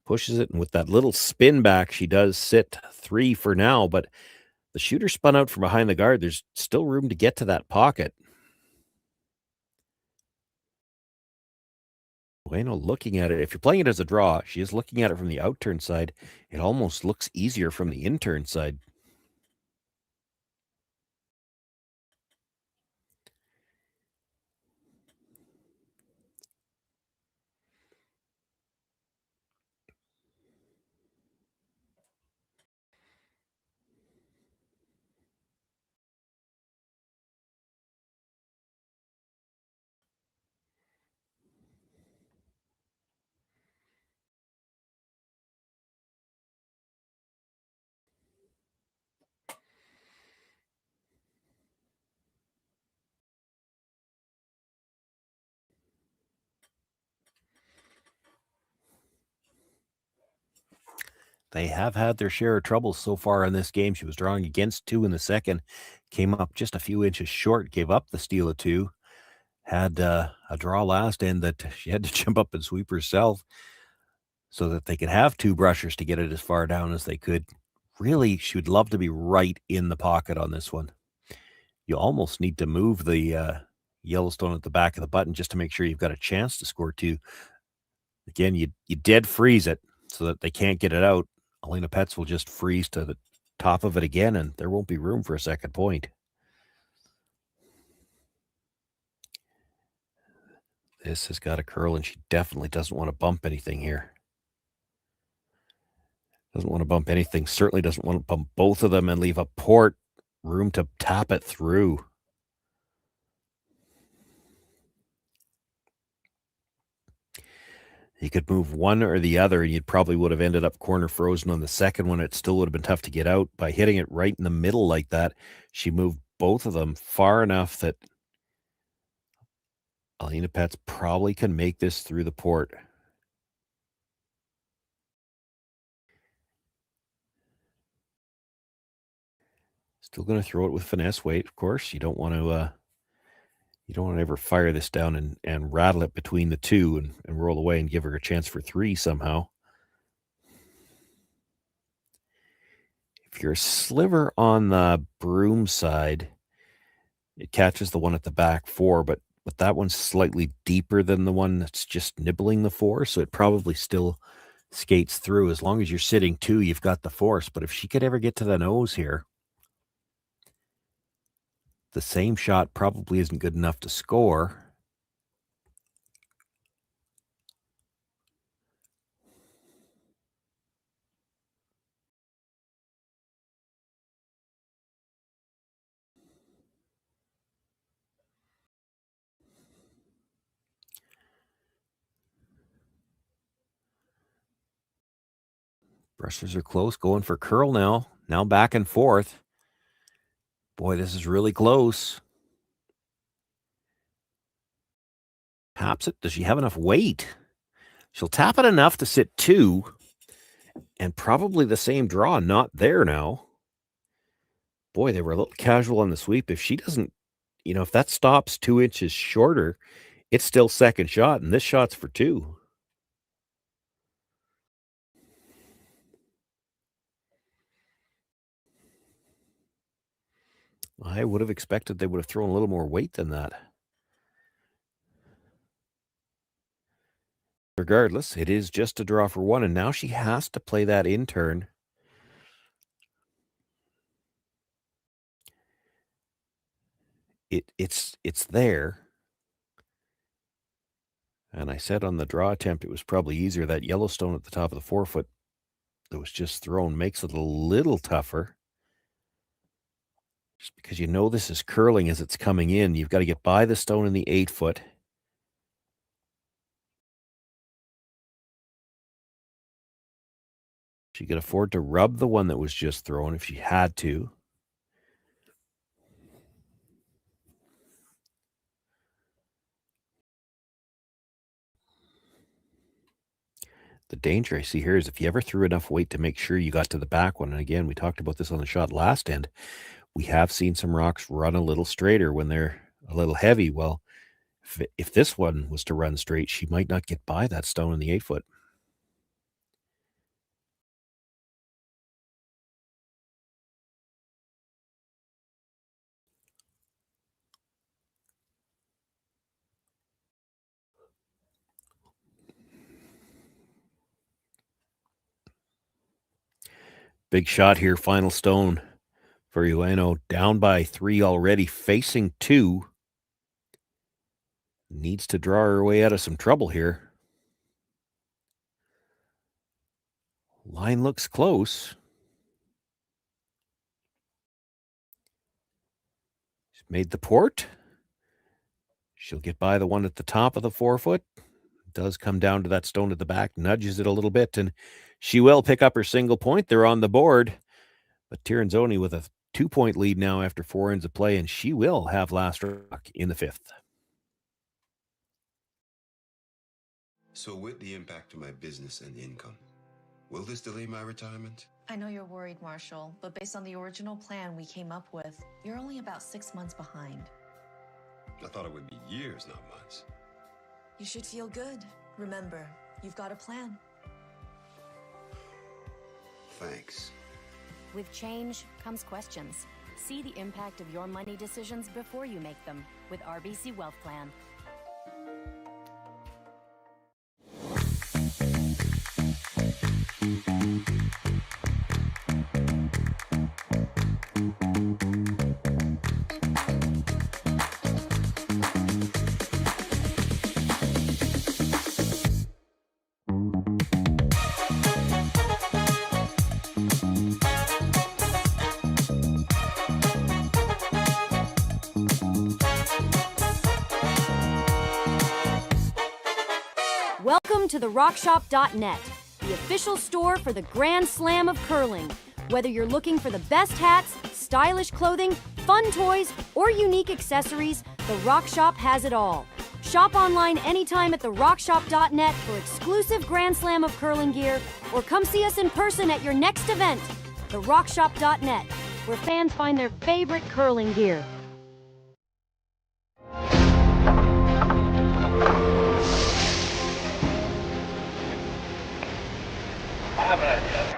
pushes it, and with that little spin back, she does sit 3 for now, but the shooter spun out from behind the guard. There's still room to get to that pocket. Ueno looking at it. If you're playing it as a draw, she is looking at it from the out-turn side. It almost looks easier from the in-turn side. They have had their share of troubles so far in this game. She was drawing against 2 in the second, came up just a few inches short, gave up the steal of 2, had a draw last end that she had to jump up and sweep herself so that they could have two brushers to get it as far down as they could. Really, she would love to be right in the pocket on this one. You almost need to move the Yellowstone at the back of the button just to make sure you've got a chance to score two. Again, you dead freeze it so that they can't get it out. Alina Petz will just freeze to the top of it again, and there won't be room for a second point. This has got a curl, and she definitely doesn't want to bump anything here. Doesn't want to bump anything. Certainly doesn't want to bump both of them and leave a port room to tap it through. You could move one or the other, and you probably would have ended up corner frozen on the second one. It still would have been tough to get out. By hitting it right in the middle like that, she moved both of them far enough that Alina Petz probably can make this through the port. Still going to throw it with finesse weight, of course. You don't want to ever fire this down and rattle it between the two and roll away and give her a chance for three somehow. If you're a sliver on the broom side, it catches the one at the back four, but that one's slightly deeper than the one that's just nibbling the four, so it probably still skates through. As long as you're sitting two, you've got the force. But if she could ever get to the nose here, the same shot probably isn't good enough to score. Brushes are close, going for curl now. Now back and forth. Boy, this is really close. Taps it. Does she have enough weight? She'll tap it enough to sit two, and probably the same draw not there now. Boy, they were a little casual on the sweep. If she doesn't, if that stops 2 inches shorter, it's still second shot, and this shot's for two. I would have expected they would have thrown a little more weight than that. Regardless, it is just a draw for one, and now she has to play that in turn. It's there. And I said on the draw attempt it was probably easier. That Yellowstone at the top of the forefoot that was just thrown makes it a little tougher. Just because this is curling as it's coming in. You've got to get by the stone in the 8-foot. She could afford to rub the one that was just thrown if she had to. The danger I see here is if you ever threw enough weight to make sure you got to the back one, and again, we talked about this on the shot last end, we have seen some rocks run a little straighter when they're a little heavy. Well, if this one was to run straight, she might not get by that stone in the 8-foot. Big shot here, final stone for Ueno. Down by 3 already, facing 2. Needs to draw her way out of some trouble here. Line looks close. She's made the port. She'll get by the one at the top of the forefoot. Does come down to that stone at the back, nudges it a little bit, and she will pick up her single point. They're on the board. But Tirinzoni with a 2-point lead now after 4 ends of play, and she will have last rock in the 5th. So with the impact to my business and income, will this delay my retirement? I know you're worried, Marshall, but based on the original plan we came up with, you're only about 6 months behind. I thought it would be years, not months. You should feel good. Remember, you've got a plan. Thanks. With change comes questions. See the impact of your money decisions before you make them with RBC Wealth Plan. Welcome to the RockShop.net, the official store for the Grand Slam of curling. Whether you're looking for the best hats, stylish clothing, fun toys, or unique accessories, the Rock Shop has it all. Shop online anytime at the RockShop.net for exclusive Grand Slam of curling gear, or come see us in person at your next event. The RockShop.net, where fans find their favorite curling gear. I have an idea.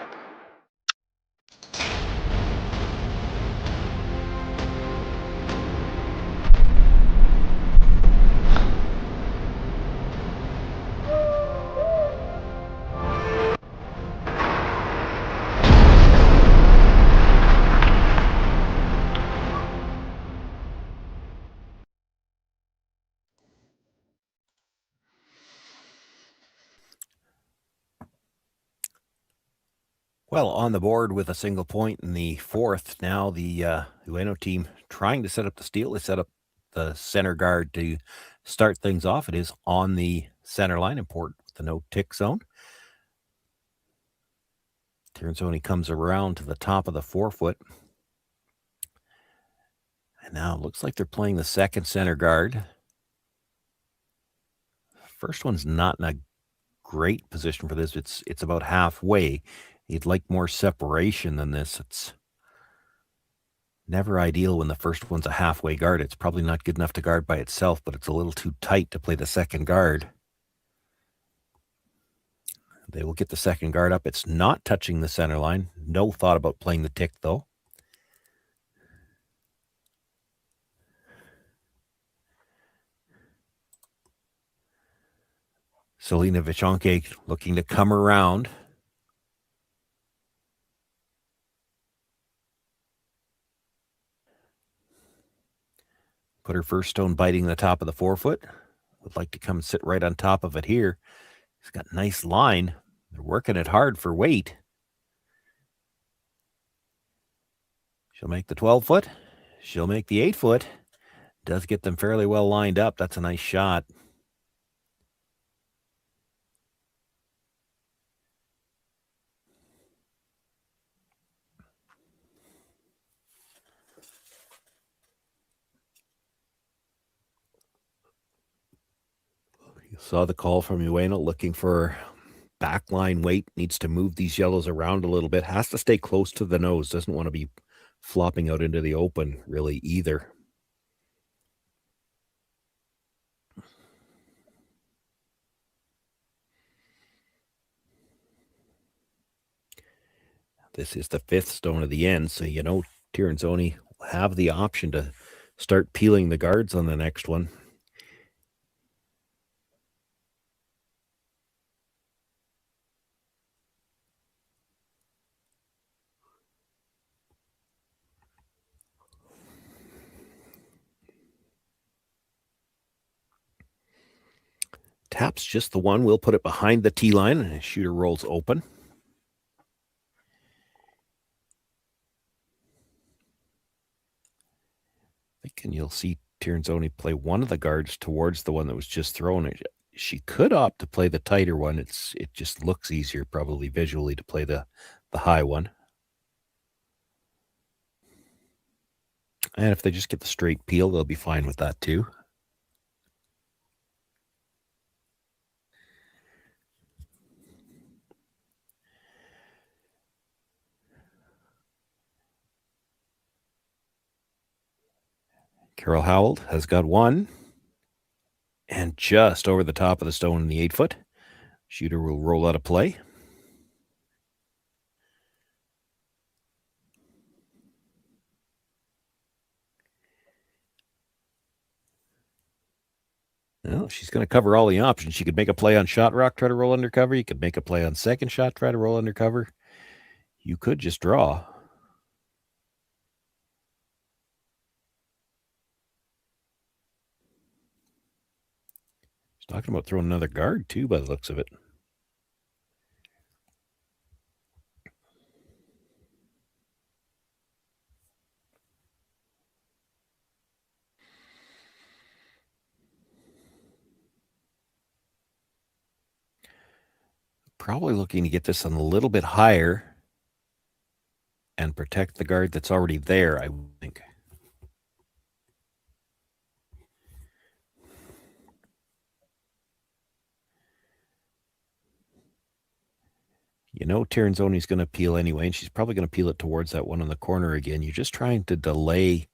Well, on the board with a single point in the fourth, now the Ueno team trying to set up the steal. They set up the center guard to start things off. It is on the center line, important with the no tick zone. Tirinzoni comes around to the top of the 4-foot. And now it looks like they're playing the second center guard. First one's not in a great position for this. It's about halfway. You'd like more separation than this. It's never ideal when the first one's a halfway guard. It's probably not good enough to guard by itself, but it's a little too tight to play the second guard. They will get the second guard up. It's not touching the center line. No thought about playing the tick, though. Selena Vichonke looking to come around. Put her first stone biting the top of the 4-foot. Would like to come and sit right on top of it here. He's got a nice line. They're working it hard for weight. She'll make the 12-foot. She'll make the 8-foot. Does get them fairly well lined up. That's a nice shot. You saw the call from Ueno looking for backline weight. Needs to move these yellows around a little bit. Has to stay close to the nose. Doesn't want to be flopping out into the open really either. This is the 5th stone of the end, so you know Tirinzoni will have the option to start peeling the guards on the next one. Taps just the one. We'll put it behind the tee line, and the shooter rolls open. And you'll see Tirinzoni play one of the guards towards the one that was just thrown. She could opt to play the tighter one. It just looks easier probably visually to play the high one. And if they just get the straight peel, they'll be fine with that too. Carol Howell has got one. And just over the top of the stone in the 8-foot. Shooter will roll out of play. Well, she's going to cover all the options. She could make a play on shot rock, try to roll undercover. You could make a play on second shot, try to roll undercover. You could just draw. She's talking about throwing another guard, too, by the looks of it. Probably looking to get this on a little bit higher and protect the guard that's already there, I think. You know Tirinzoni's going to peel anyway, and she's probably going to peel it towards that one in the corner again. You're just trying to delay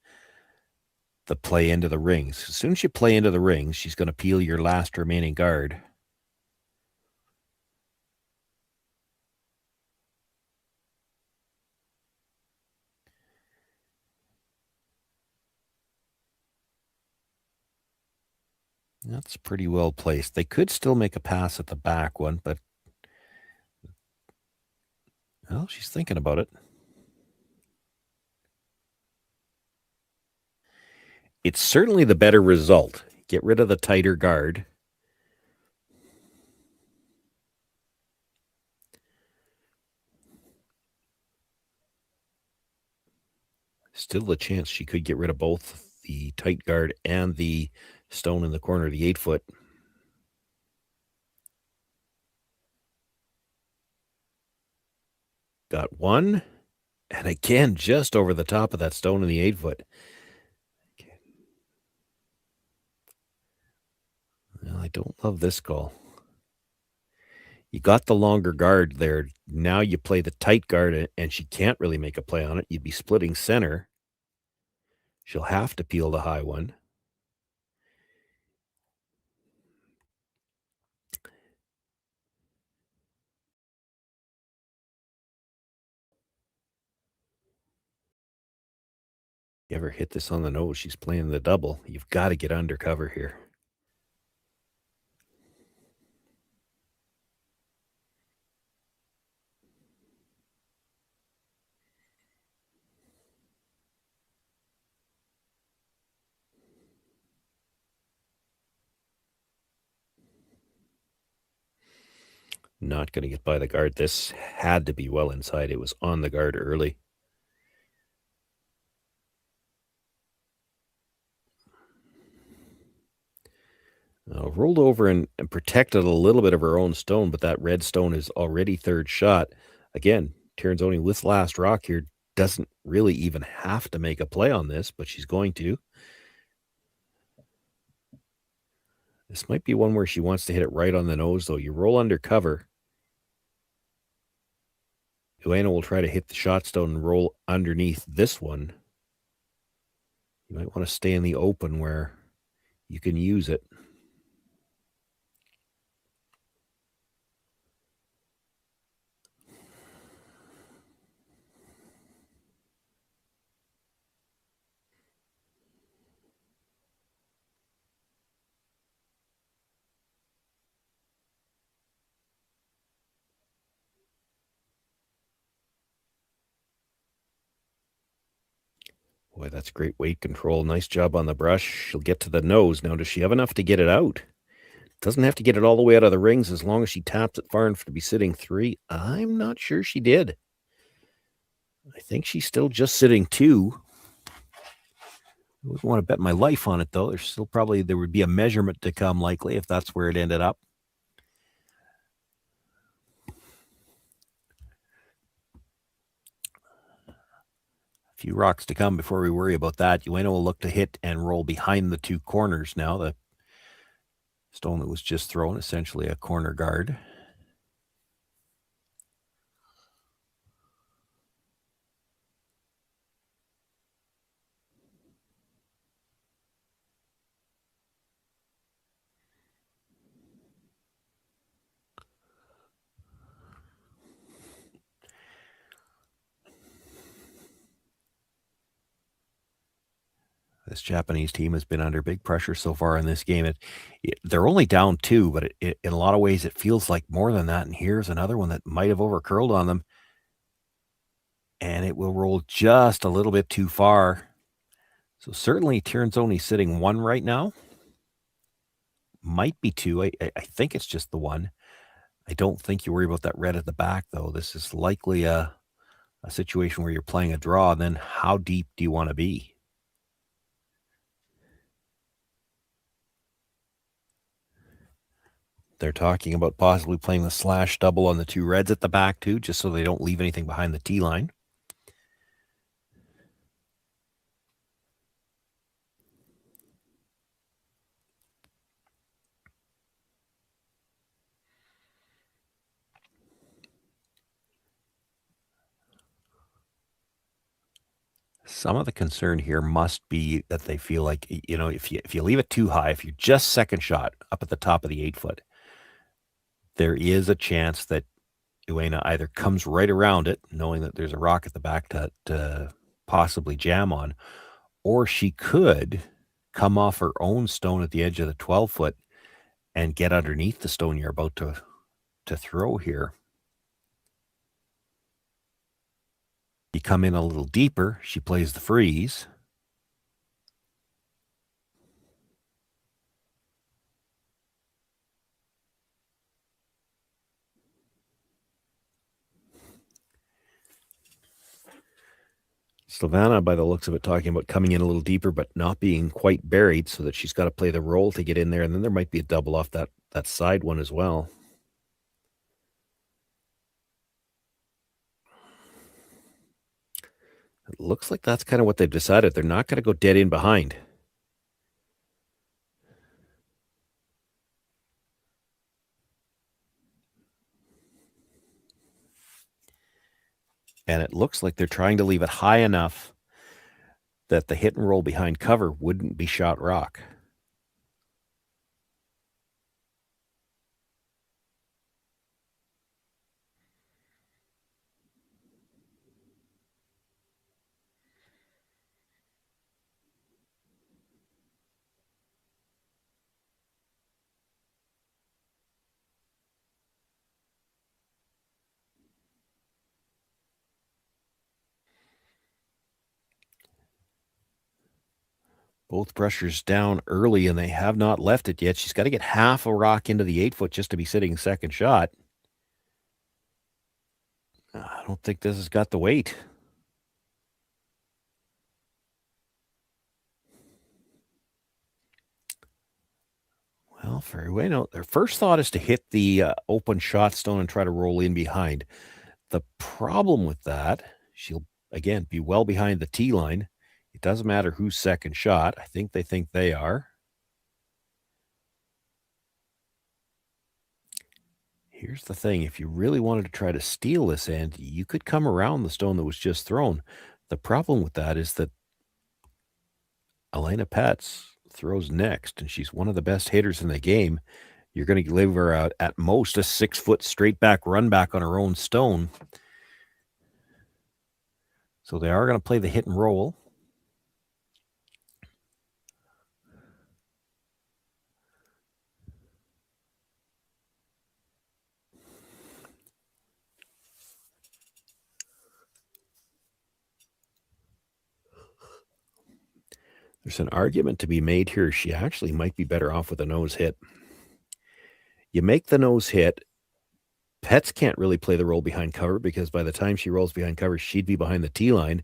the play into the rings. As soon as you play into the rings, she's going to peel your last remaining guard. That's pretty well placed. They could still make a pass at the back one, but well, she's thinking about it. It's certainly the better result. Get rid of the tighter guard. Still a chance she could get rid of both the tight guard and the stone in the corner of the 8-foot. Got one. And again, just over the top of that stone in the 8-foot. Well, I don't love this call. You got the longer guard there. Now you play the tight guard, and she can't really make a play on it. You'd be splitting center. She'll have to peel the high one. You ever hit this on the nose? She's playing the double. You've got to get undercover here. Not going to get by the guard. This had to be well inside. It was on the guard early. Rolled over and protected a little bit of her own stone, but that red stone is already third shot. Again, Tirinzoni with last rock here doesn't really even have to make a play on this, but she's going to. This might be one where she wants to hit it right on the nose, though. You roll under cover. Ueno will try to hit the shot stone and roll underneath this one. You might want to stay in the open where you can use it. Boy, that's great weight control. Nice job on the brush. She'll get to the nose. Now, does she have enough to get it out? Doesn't have to get it all the way out of the rings as long as she taps it far enough to be sitting 3. I'm not sure she did. I think she's still just sitting 2. I wouldn't want to bet my life on it, though. There would be a measurement to come, likely, if that's where it ended up. Few rocks to come before we worry about that. Ueno will look to hit and roll behind the 2 corners now. The stone that was just thrown, essentially a corner guard. This Japanese team has been under big pressure so far in this game. They're only down 2, but in a lot of ways it feels like more than that. And here's another one that might have overcurled on them. And it will roll just a little bit too far. So certainly Tirinzoni sitting 1 right now. Might be 2. I think it's just the 1. I don't think you worry about that red at the back, though. This is likely a situation where you're playing a draw. Then how deep do you want to be? They're talking about possibly playing the slash double on the 2 reds at the back, too, just so they don't leave anything behind the tee line. Some of the concern here must be that they feel like, if you leave it too high, if you're just second shot up at the top of the 8-foot, there is a chance that Ueno either comes right around it, knowing that there's a rock at the back to possibly jam on, or she could come off her own stone at the edge of the 12-foot and get underneath the stone you're about to throw here. You come in a little deeper, she plays the freeze. Silvana, by the looks of it, talking about coming in a little deeper, but not being quite buried, so that she's got to play the roll to get in there. And then there might be a double off that side one as well. It looks like that's kind of what they've decided. They're not going to go dead in behind. And it looks like they're trying to leave it high enough that the hit and roll behind cover wouldn't be shot rock. Both pressures down early, and they have not left it yet. She's got to get half a rock into the 8-foot just to be sitting second shot. I don't think this has got the weight. Well, for Ueno, their first thought is to hit the open shot stone and try to roll in behind. The problem with that, she'll, again, be well behind the tee line. It doesn't matter who's second shot. I think they are. Here's the thing. If you really wanted to try to steal this end, you could come around the stone that was just thrown. The problem with that is that Elena Petz throws next, and she's one of the best hitters in the game. You're going to give her at most a 6-foot straight back run back on her own stone. So they are going to play the hit and roll. There's an argument to be made here. She actually might be better off with a nose hit. You make the nose hit. Petz can't really play the roll behind cover because by the time she rolls behind cover, she'd be behind the tee line.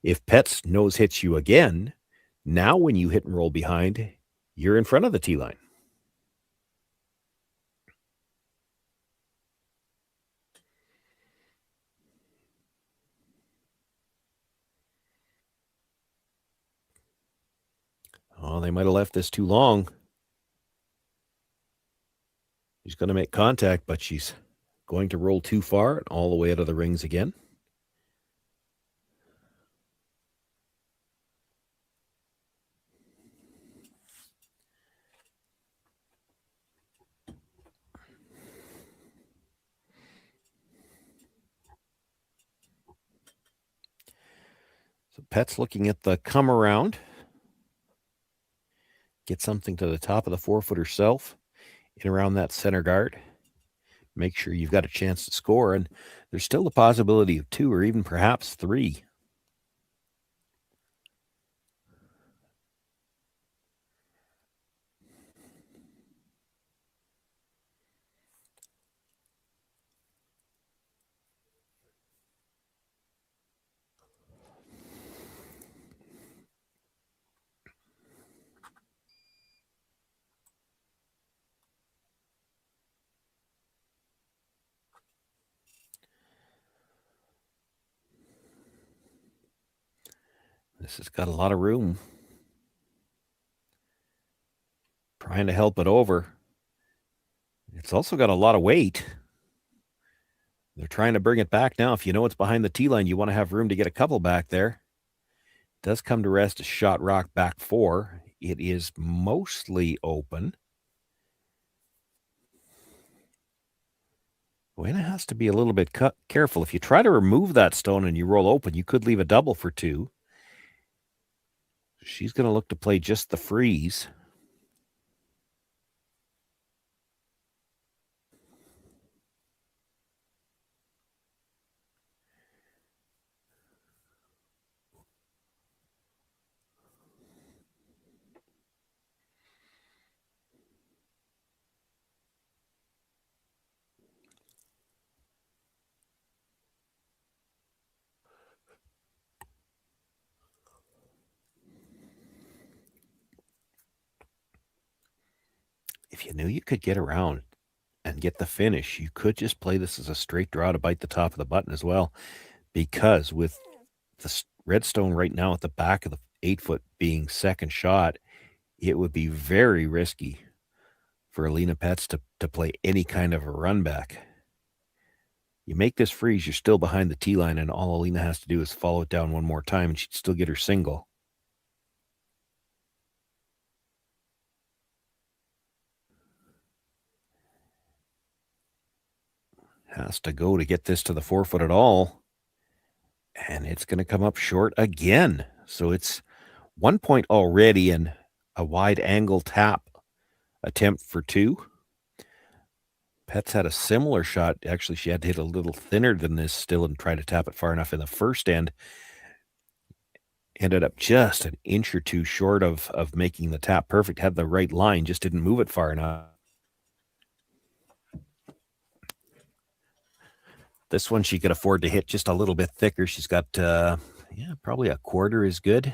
If Petz nose hits you again, now when you hit and roll behind, you're in front of the tee line. Oh, they might have left this too long. She's going to make contact, but she's going to roll too far and all the way out of the rings again. So Pet's looking at the come around. Get something to the top of the 4-foot herself, in around that center guard. Make sure you've got a chance to score, and there's still the possibility of 2 or even perhaps 3. This has got a lot of room. Trying to help it over. It's also got a lot of weight. They're trying to bring it back now. If you know it's behind the tee line, you want to have room to get a couple back there. It does come to rest a shot rock back 4. It is mostly open. Ueno has to be a little bit careful. If you try to remove that stone and you roll open, you could leave a double for 2. She's going to look to play just the freeze. If you knew you could get around and get the finish, you could just play this as a straight draw to bite the top of the button as well. Because with the redstone right now at the back of the 8-foot being second shot, it would be very risky for Alina Pets to play any kind of a run back. You make this freeze, you're still behind the tee line, and all Alina has to do is follow it down one more time, and she'd still get her single. Has to go to get this to the 4-foot at all. And it's going to come up short again. So it's 1 point already and a wide angle tap attempt for 2. Pets had a similar shot. Actually, she had to hit a little thinner than this still and try to tap it far enough in the first end. Ended up just an inch or 2 short of making the tap perfect. Had the right line, just didn't move it far enough. This one she could afford to hit just a little bit thicker. She's got, probably a quarter is good.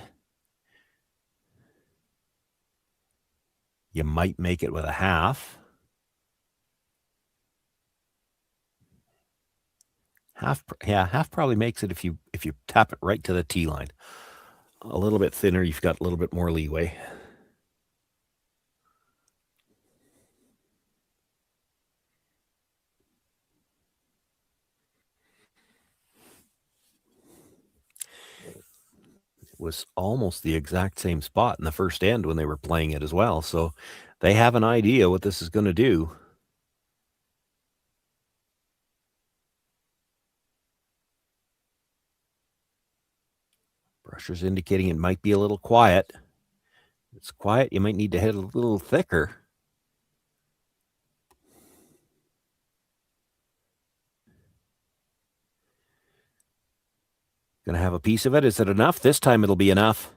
You might make it with a half. Half probably makes it if you tap it right to the tee line. A little bit thinner, you've got a little bit more leeway. Was almost the exact same spot in the first end when they were playing it as well. So they have an idea what this is going to do. Brusher's indicating it might be a little quiet. If it's quiet, you might need to hit a little thicker. Going to have a piece of it. Is it enough? This time it'll be enough.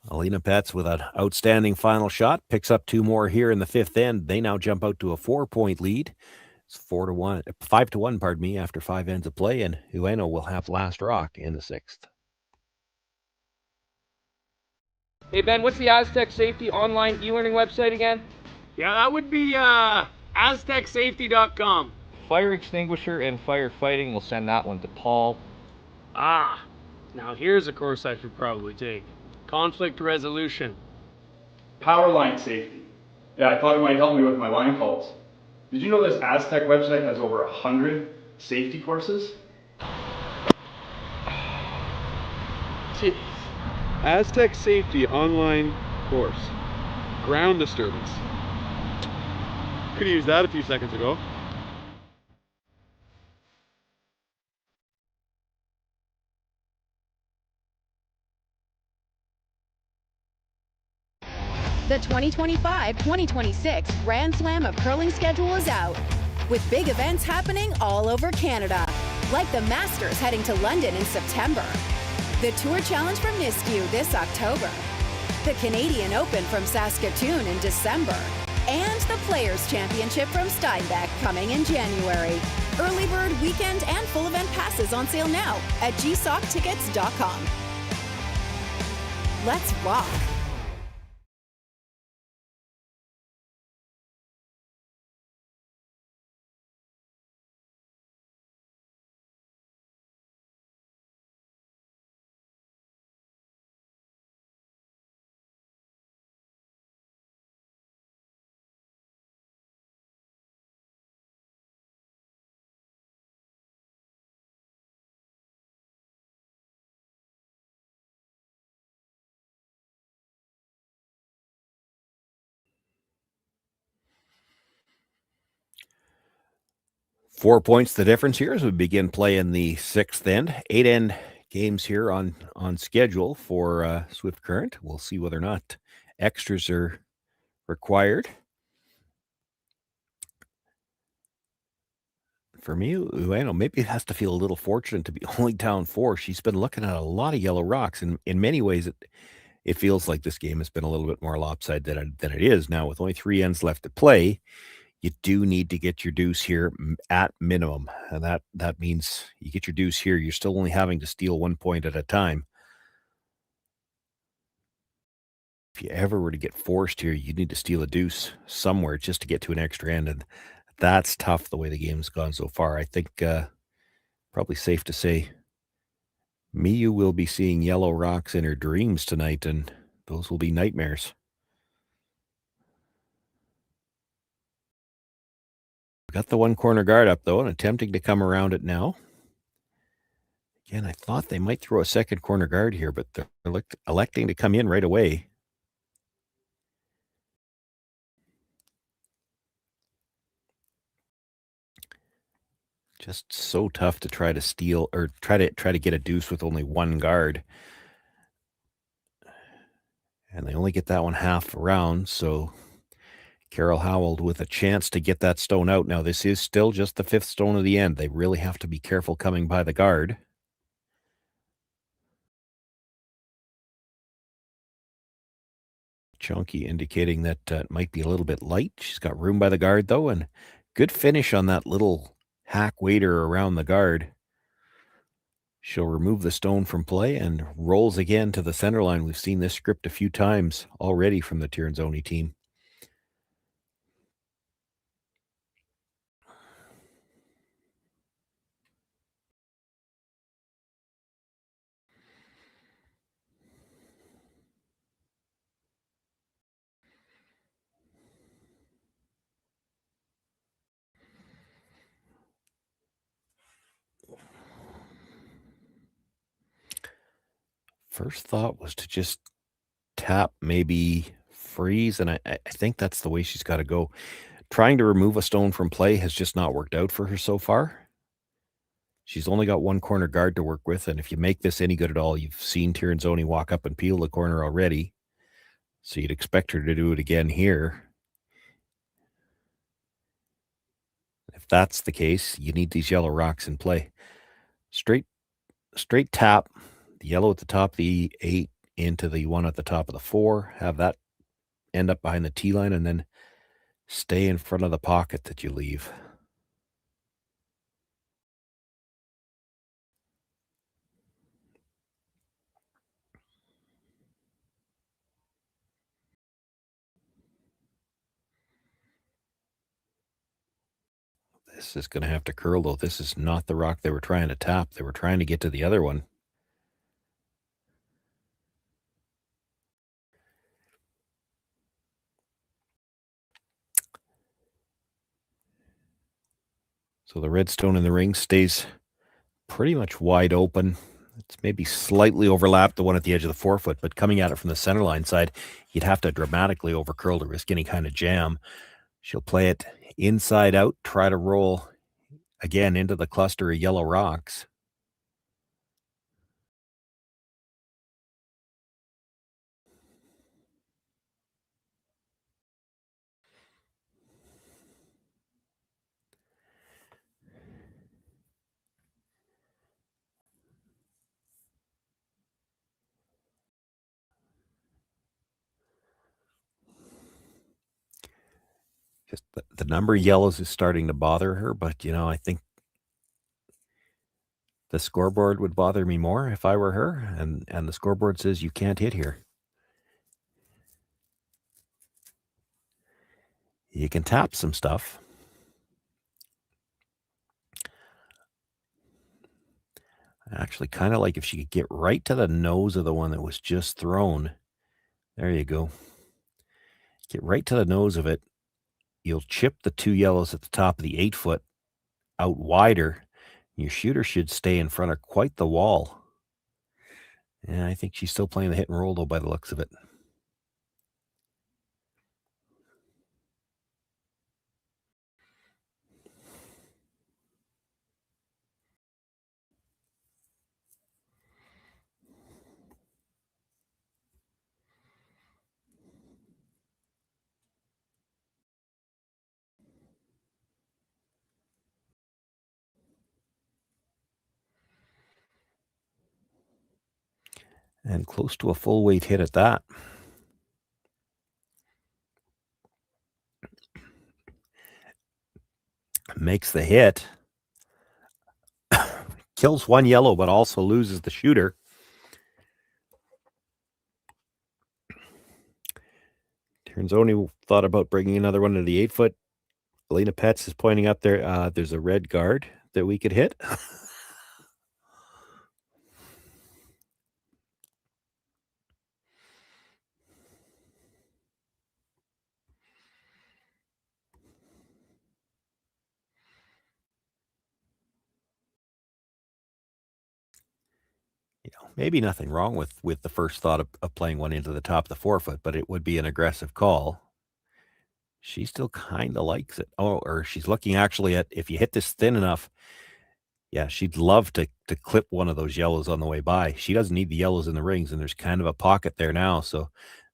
Alina Pets with an outstanding final shot. Picks up 2 more here in the 5th end. They now jump out to a 4-point lead. It's 5-1, pardon me, after 5 ends of play. And Ueno will have last rock in the 6th. Hey, Ben, what's the Aztec Safety online e-learning website again? Yeah, that would be aztecsafety.com. Fire extinguisher and firefighting, we'll send that one to Paul. Now here's a course I should probably take. Conflict resolution. Power line safety. Yeah, I thought it might help me with my line calls. Did you know this Aztec website has over 100 safety courses? Jeez. Aztec Safety online course. Ground disturbance. Could have used that a few seconds ago. The 2025-2026 Grand Slam of Curling schedule is out, with big events happening all over Canada, like the Masters heading to London in September, the Tour Challenge from Nisku this October, the Canadian Open from Saskatchewan in December, and the Players' Championship from Steinbeck coming in January. Early bird weekend and full event passes on sale now at gsoctickets.com. Let's rock! Four points the difference here as we begin playing the sixth end. 8 end games here on schedule for Swift Current. We'll see whether or not extras are required. For Miyu Ueno, maybe it has to feel a little fortunate to be only down 4. She's been looking at a lot of yellow rocks, and in many ways it feels like this game has been a little bit more lopsided than it is. Now, with only 3 ends left to play, you do need to get your deuce here at minimum. And that means you get your deuce here, you're still only having to steal 1 point at a time. If you ever were to get forced here, you need to steal a deuce somewhere just to get to an extra end. And that's tough the way the game's gone so far. I think probably safe to say Miyu will be seeing yellow rocks in her dreams tonight, and those will be nightmares. Got the one corner guard up, though, and attempting to come around it now. Again, I thought they might throw a second corner guard here, but they're electing to come in right away. Just so tough to try to steal or try to get a deuce with only one guard. And they only get that one half around, so Carol Howell with a chance to get that stone out. Now, this is still just the 5th stone of the end. They really have to be careful coming by the guard. Chunky indicating that it might be a little bit light. She's got room by the guard, though, and good finish on that little hack waiter around the guard. She'll remove the stone from play and rolls again to the center line. We've seen this script a few times already from the Tirinzoni team. First thought was to just tap, maybe freeze, and I think that's the way she's got to go. Trying to remove a stone from play has just not worked out for her so far. She's only got one corner guard to work with, and if you make this any good at all, you've seen Tirinzoni walk up and peel the corner already, so you'd expect her to do it again here. If that's the case, you need these yellow rocks in play. Straight tap, the yellow at the top of the 8 into the one at the top of the 4, have that end up behind the T line, and then stay in front of the pocket that you leave. This is going to have to curl, though. This is not the rock they were trying to tap. They were trying to get to the other one. So the red stone in the ring stays pretty much wide open. It's maybe slightly overlapped the one at the edge of the 4-foot, but coming at it from the center line side, you'd have to dramatically overcurl to risk any kind of jam. She'll play it inside out, try to roll again into the cluster of yellow rocks. Just the number of yellows is starting to bother her, but I think the scoreboard would bother me more if I were her, and the scoreboard says you can't hit here. You can tap some stuff. I actually kind of like if she could get right to the nose of the one that was just thrown. There you go. Get right to the nose of it. You'll chip the 2 yellows at the top of the 8-foot out wider. Your shooter should stay in front of quite the wall. And I think she's still playing the hit and roll, though, by the looks of it. And close to a full weight hit at that. Makes the hit. Kills 1 yellow, but also loses the shooter. Tirinzoni thought about bringing another one to the 8-foot. Elena Petz is pointing up there. There's a red guard that we could hit. Maybe nothing wrong with the first thought of playing one into the top of the 4-foot, but it would be an aggressive call. She still kind of likes it. Or she's looking actually at if you hit this thin enough. Yeah, she'd love to clip one of those yellows on the way by. She doesn't need the yellows in the rings, and there's kind of a pocket there now. So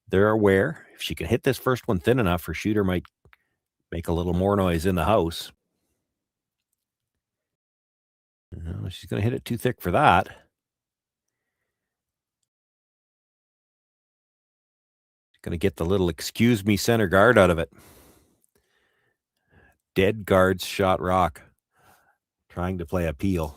they're aware. If she can hit this first one thin enough, her shooter might make a little more noise in the house. She's going to hit it too thick for that. Going to get the little excuse me center guard out of it. Dead guards shot rock. Trying to play a peel.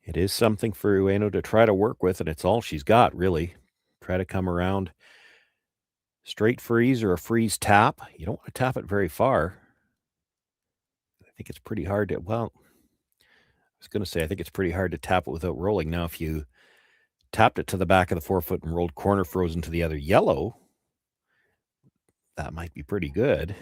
It is something for Ueno to try to work with, and it's all she's got, really. Try to come around straight freeze or a freeze tap. You don't want to tap it very far. I think it's pretty hard to, well, I was going to say, I think it's pretty hard to tap it without rolling. Now, if you tapped it to the back of the 4-foot and rolled corner frozen to the other yellow, that might be pretty good.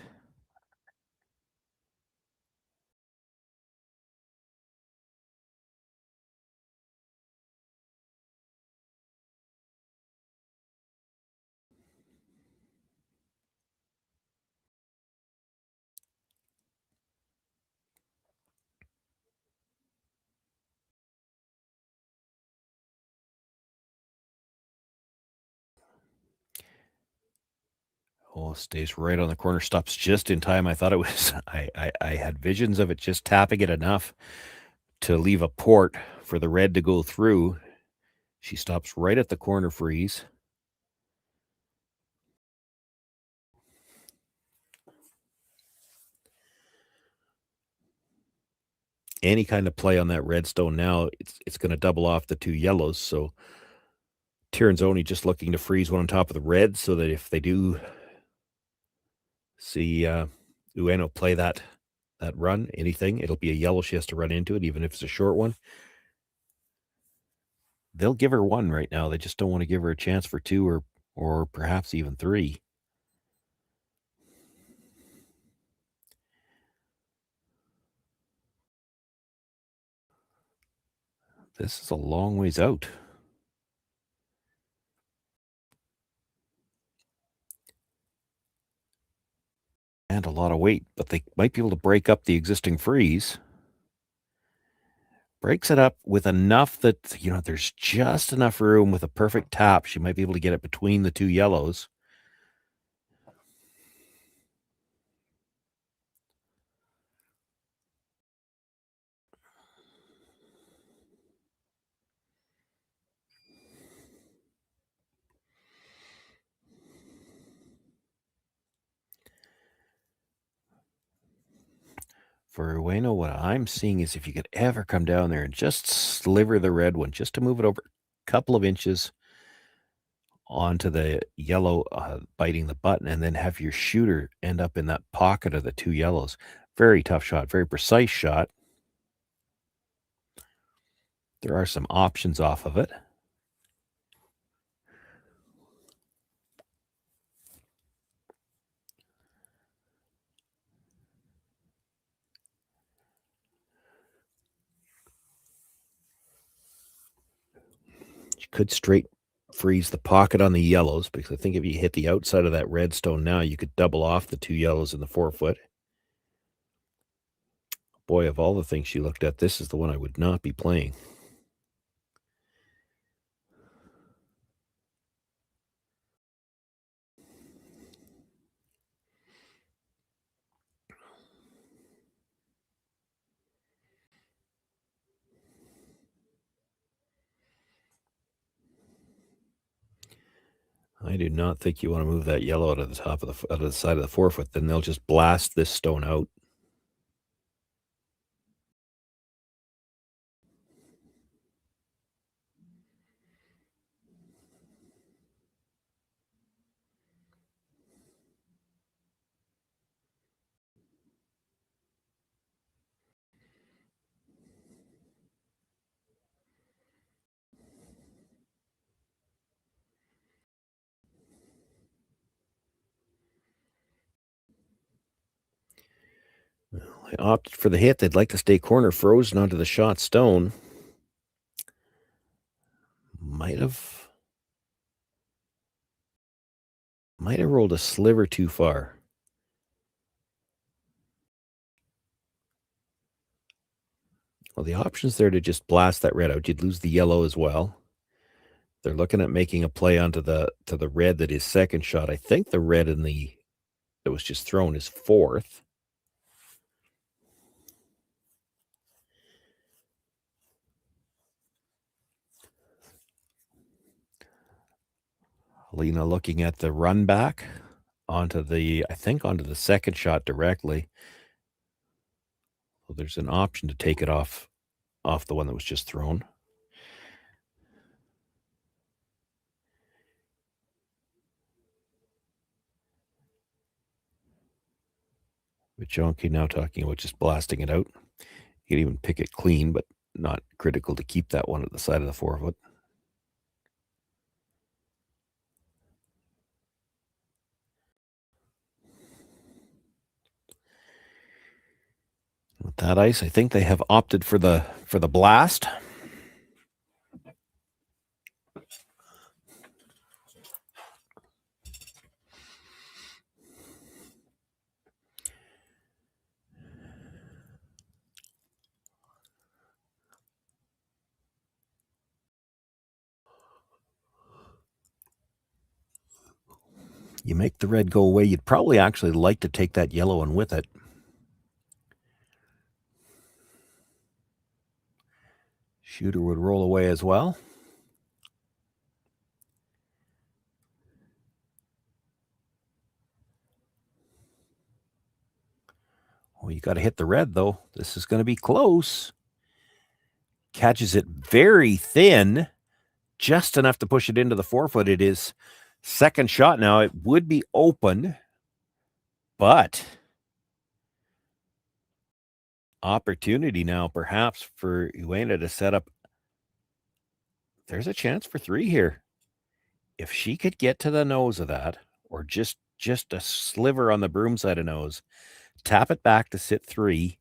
Oh, stays right on the corner, stops just in time. I thought it was, I had visions of it just tapping it enough to leave a port for the red to go through. She stops right at the corner freeze. Any kind of play on that redstone now, it's going to double off the 2 yellows. So Tirinzoni just looking to freeze one on top of the red so that if they do see Ueno play that run, anything, it'll be a yellow she has to run into it, even if it's a short one. They'll give her 1 right now. They just don't want to give her a chance for 2 or perhaps even 3. This is a long ways out. And a lot of weight, but they might be able to break up the existing freeze. Breaks it up with enough that, there's just enough room with a perfect tap. She might be able to get it between the two yellows. For Ueno, what I'm seeing is if you could ever come down there and just sliver the red one, just to move it over a couple of inches onto the yellow, biting the button, and then have your shooter end up in that pocket of the two yellows. Very tough shot, very precise shot. There are some options off of it. You could straight freeze the pocket on the yellows, because I think if you hit the outside of that red stone now, you could double off the two yellows in the 4-foot. Boy, of all the things she looked at, this is the one I would not be playing. I do not think you want to move that yellow out of the top of out of the side of the 4-foot. Then they'll just blast this stone out. I opted for the hit. They'd like to stay corner frozen onto the shot stone. Might have rolled a sliver too far. Well, the option's there to just blast that red out. You'd lose the yellow as well. They're looking at making a play onto the red that is second shot. I think the red that was just thrown is fourth. Lena looking at the run back onto the second shot directly. Well, there's an option to take it off the one that was just thrown. Vichonki now talking about just blasting it out. You can even pick it clean, but not critical to keep that one at the side of the 4-foot. With that ice, I think they have opted for the blast. You make the red go away. You'd probably actually like to take that yellow one with it. Shooter would roll away as well. Well, you got to hit the red, though. This is going to be close. Catches it very thin, just enough to push it into the 4-foot. It is second shot now. It would be open, but opportunity now perhaps for Ueno to set up. There's a chance for 3 here. If she could get to the nose of that, or just a sliver on the broom side of nose, tap it back to sit 3,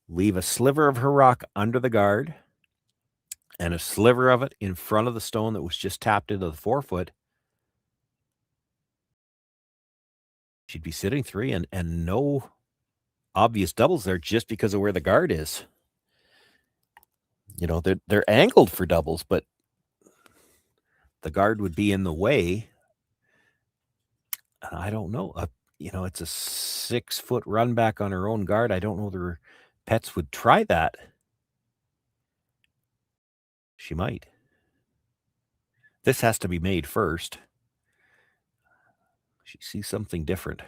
leave a sliver of her rock under the guard, and a sliver of it in front of the stone that was just tapped into the 4-foot, she'd be sitting 3 and no obvious doubles there just because of where the guard is. You know, they're angled for doubles, but the guard would be in the way. I don't know. You know, it's a 6-foot run back on her own guard. I don't know their pets would try that. She might. This has to be made first. She sees something different.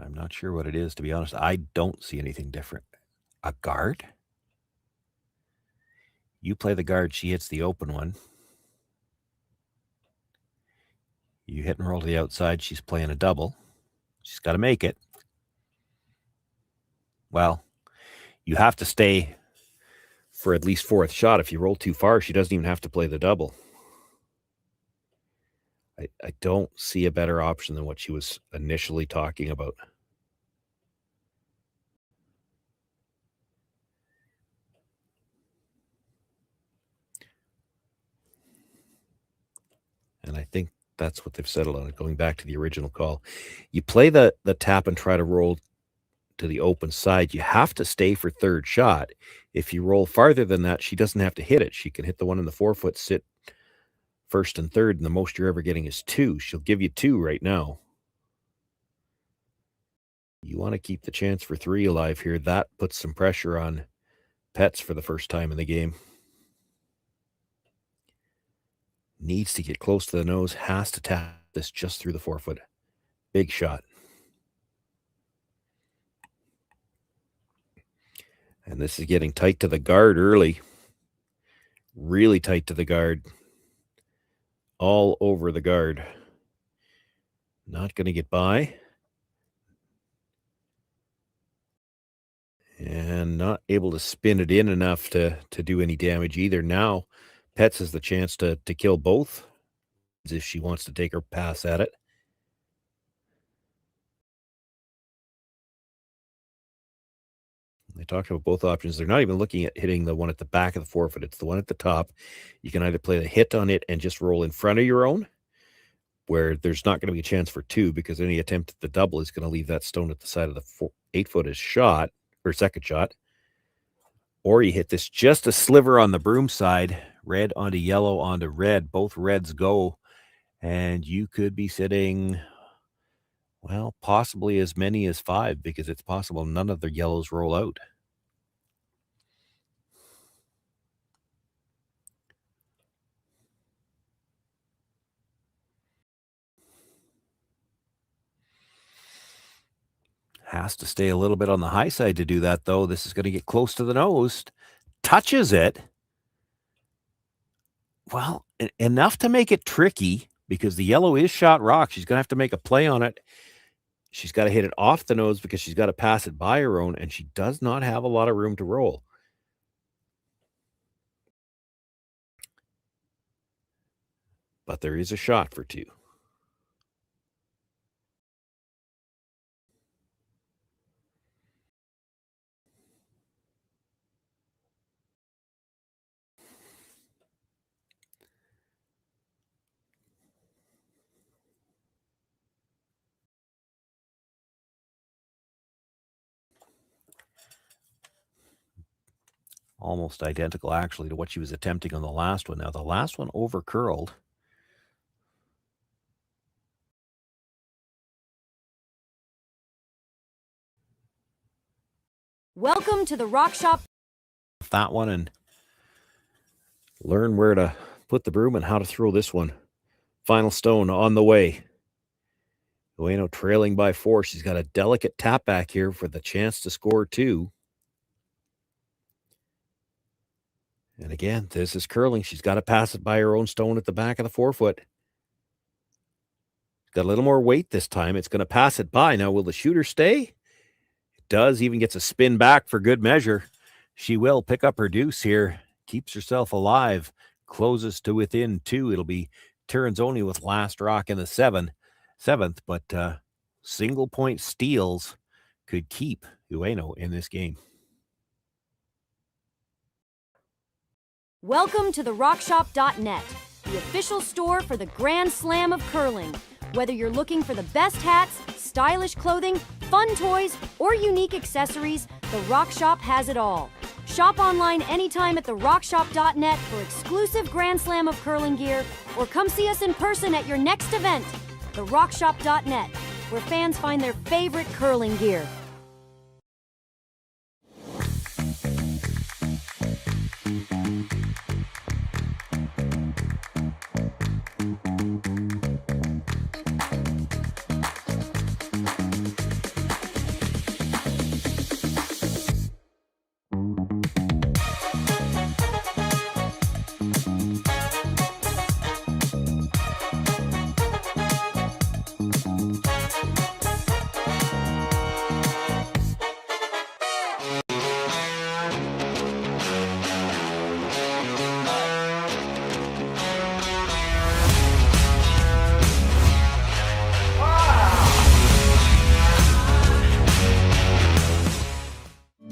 I'm not sure what it is, to be honest. I don't see anything different. A guard? You play the guard, she hits the open one. You hit and roll to the outside, she's playing a double. She's got to make it. Well, you have to stay for at least fourth shot. If you roll too far, she doesn't even have to play the double. I don't see a better option than what she was initially talking about. And I think that's what they've settled on, going back to the original call. You play the tap and try to roll to the open side. You have to stay for third shot. If you roll farther than that, she doesn't have to hit it. She can hit the one in the 4-foot, sit first and third, and the most you're ever getting is 2. She'll give you 2 right now. You want to keep the chance for 3 alive here. That puts some pressure on Pets for the first time in the game. Needs to get close to the nose, has to tap this just through the 4-foot. Big shot. And this is getting tight to the guard early. Really tight to the guard. All over the guard. Not going to get by. And not able to spin it in enough to do any damage either. Now, Pets has the chance to kill both if she wants to take her pass at it. They talked about both options. They're not even looking at hitting the one at the back of the 4-foot. It's the one at the top. You can either play the hit on it and just roll in front of your own, where there's not going to be a chance for 2 because any attempt at the double is going to leave that stone at the side of the 8-foot as shot, or second shot. Or you hit this just a sliver on the broom side, red onto yellow onto red. Both reds go, and you could be sitting, well, possibly as many as 5, because it's possible none of the yellows roll out. Has to stay a little bit on the high side to do that, though. This is going to get close to the nose. Touches it. Well, enough to make it tricky, because the yellow is shot rock. She's going to have to make a play on it. She's got to hit it off the nose because she's got to pass it by her own, and she does not have a lot of room to roll. But there is a shot for 2. Almost identical, actually, to what she was attempting on the last one. Now, the last one over-curled. Welcome to the Rock Shop. That one, and learn where to put the broom and how to throw this one. Final stone on the way. Ueno trailing by 4. She's got a delicate tap back here for the chance to score 2. And again, this is curling. She's got to pass it by her own stone at the back of the 4-foot. Got a little more weight this time. It's going to pass it by. Now, will the shooter stay? It does. Even gets a spin back for good measure. She will pick up her deuce here. Keeps herself alive. Closes to within 2. It'll be Tirinzoni with last rock in the 7th. But single point steals could keep Ueno in this game. Welcome to the RockShop.net, the official store for the Grand Slam of curling. Whether you're looking for the best hats, stylish clothing, fun toys, or unique accessories, the Rock Shop has it all. Shop online anytime at therockshop.net for exclusive Grand Slam of curling gear, or come see us in person at your next event. Therockshop.net, where fans find their favorite curling gear.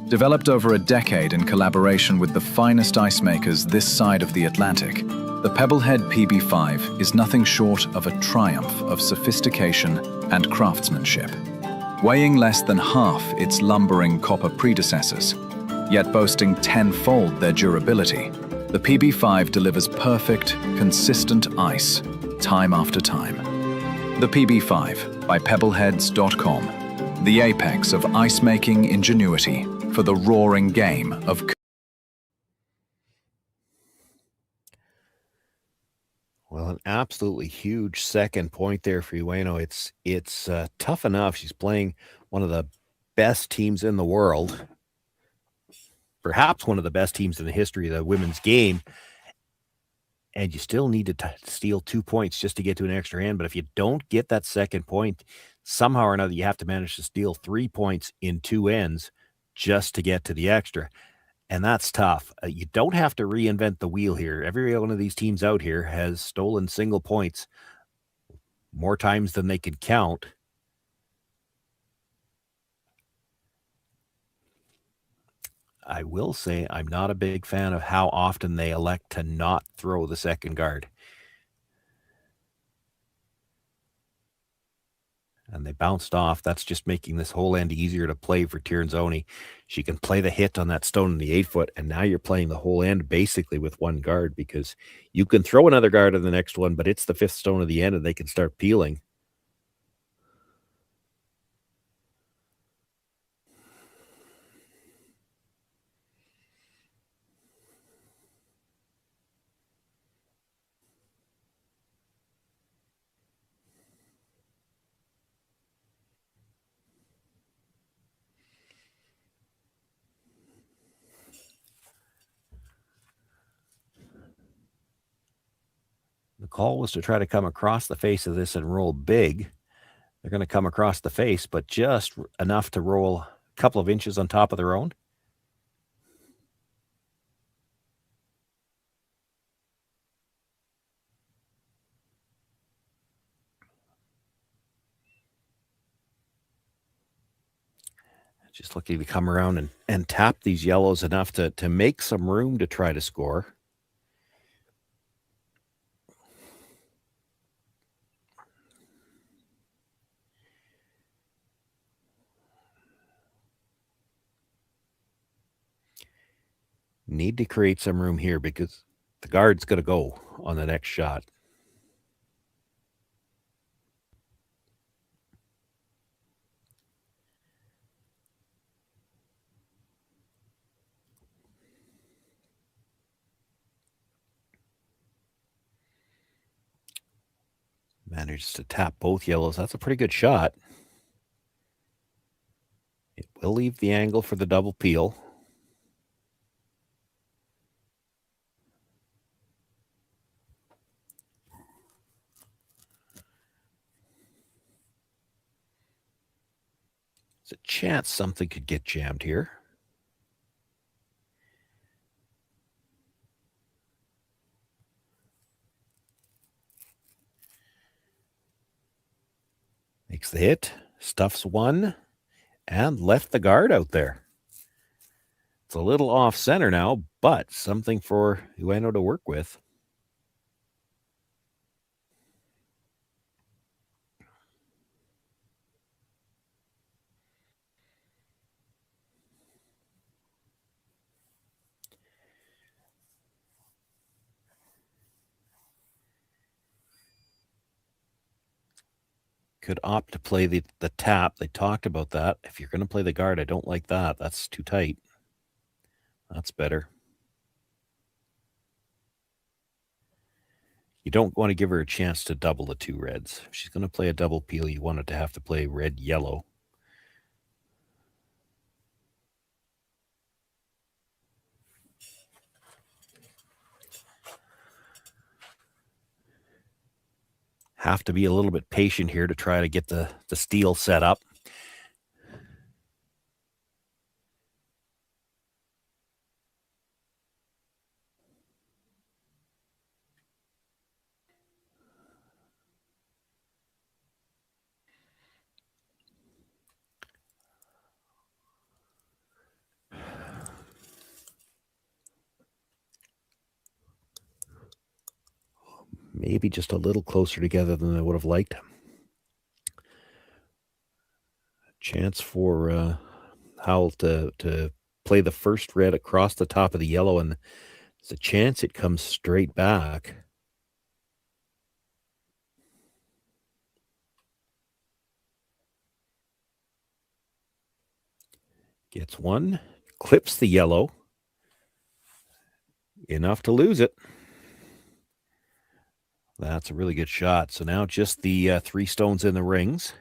Developed over a decade in collaboration with the finest ice makers this side of the Atlantic, the Pebblehead PB5 is nothing short of a triumph of sophistication and craftsmanship. Weighing less than half its lumbering copper predecessors, yet boasting tenfold their durability, the PB5 delivers perfect, consistent ice, time after time. The PB5 by Pebbleheads.com, the apex of ice-making ingenuity for the roaring game of... Well, an absolutely huge second point there for Ueno. It's tough enough. She's playing one of the best teams in the world, perhaps one of the best teams in the history of the women's game, and you still need to steal 2 points just to get to an extra hand. But if you don't get that second point, somehow or another, you have to manage to steal 3 points in 2 ends just to get to the extra. And that's tough. You don't have to reinvent the wheel here. Every one of these teams out here has stolen single points more times than they can count. I will say I'm not a big fan of how often they elect to not throw the second guard. And they bounced off. That's just making this whole end easier to play for Tirinzoni. She can play the hit on that stone in the 8-foot, and now you're playing the whole end basically with one guard, because you can throw another guard on the next one, but it's the 5th stone of the end, and they can start peeling. The call was to try to come across the face of this and roll big. They're going to come across the face, but just enough to roll a couple of inches on top of their own. Just looking to come around and tap these yellows enough to make some room to try to score. Need to create some room here because the guard's going to go on the next shot. Manages to tap both yellows. That's a pretty good shot. It will leave the angle for the double peel. There's a chance something could get jammed here. Makes the hit, stuffs one, and left the guard out there. It's a little off center now, but something for Ueno to work with. Could opt to play the tap. They talked about that. If you're going to play the guard, I don't like that. That's too tight. That's better. You don't want to give her a chance to double the two reds. If she's going to play a double peel, you want it to have to play red-yellow. Have to be a little bit patient here to try to get the steel set up. Maybe just a little closer together than I would have liked. Chance for Howell to play the first red across the top of the yellow, and there's a chance it comes straight back. Gets one, clips the yellow. Enough to lose it. That's a really good shot. So now just the 3 stones in the rings.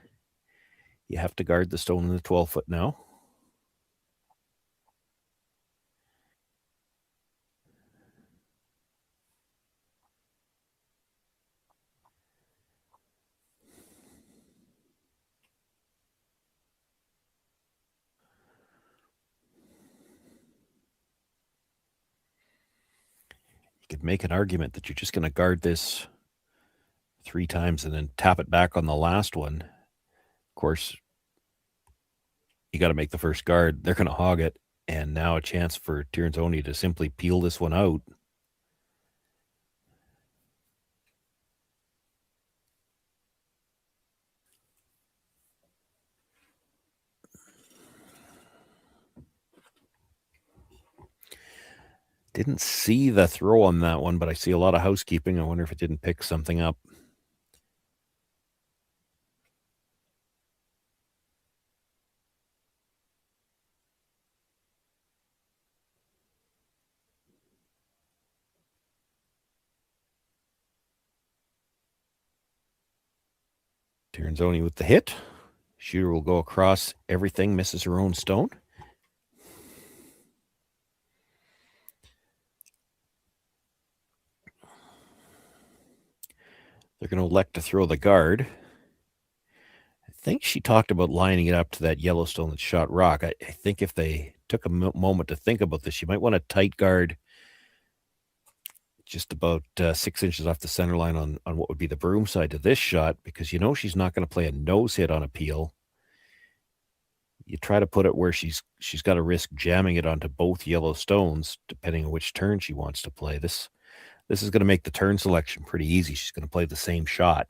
You have to guard the stone in the 12-foot now. You could make an argument that you're just going to guard this 3 times and then tap it back on the last one. Of course, you got to make the first guard. They're going to hog it. And now a chance for Tirinzoni to simply peel this one out. Didn't see the throw on that one, but I see a lot of housekeeping. I wonder if it didn't pick something up. Tirinzoni with the hit. Shooter will go across everything, misses her own stone. They're going to elect to throw the guard. I think she talked about lining it up to that yellow stone that shot rock. I think if they took a moment to think about this, you might want a tight guard just about 6 inches off the center line on what would be the broom side to this shot, because you know she's not going to play a nose hit on a peel. You try to put it where she's got to risk jamming it onto both yellow stones, depending on which turn she wants to play. This is going to make the turn selection pretty easy. She's going to play the same shot.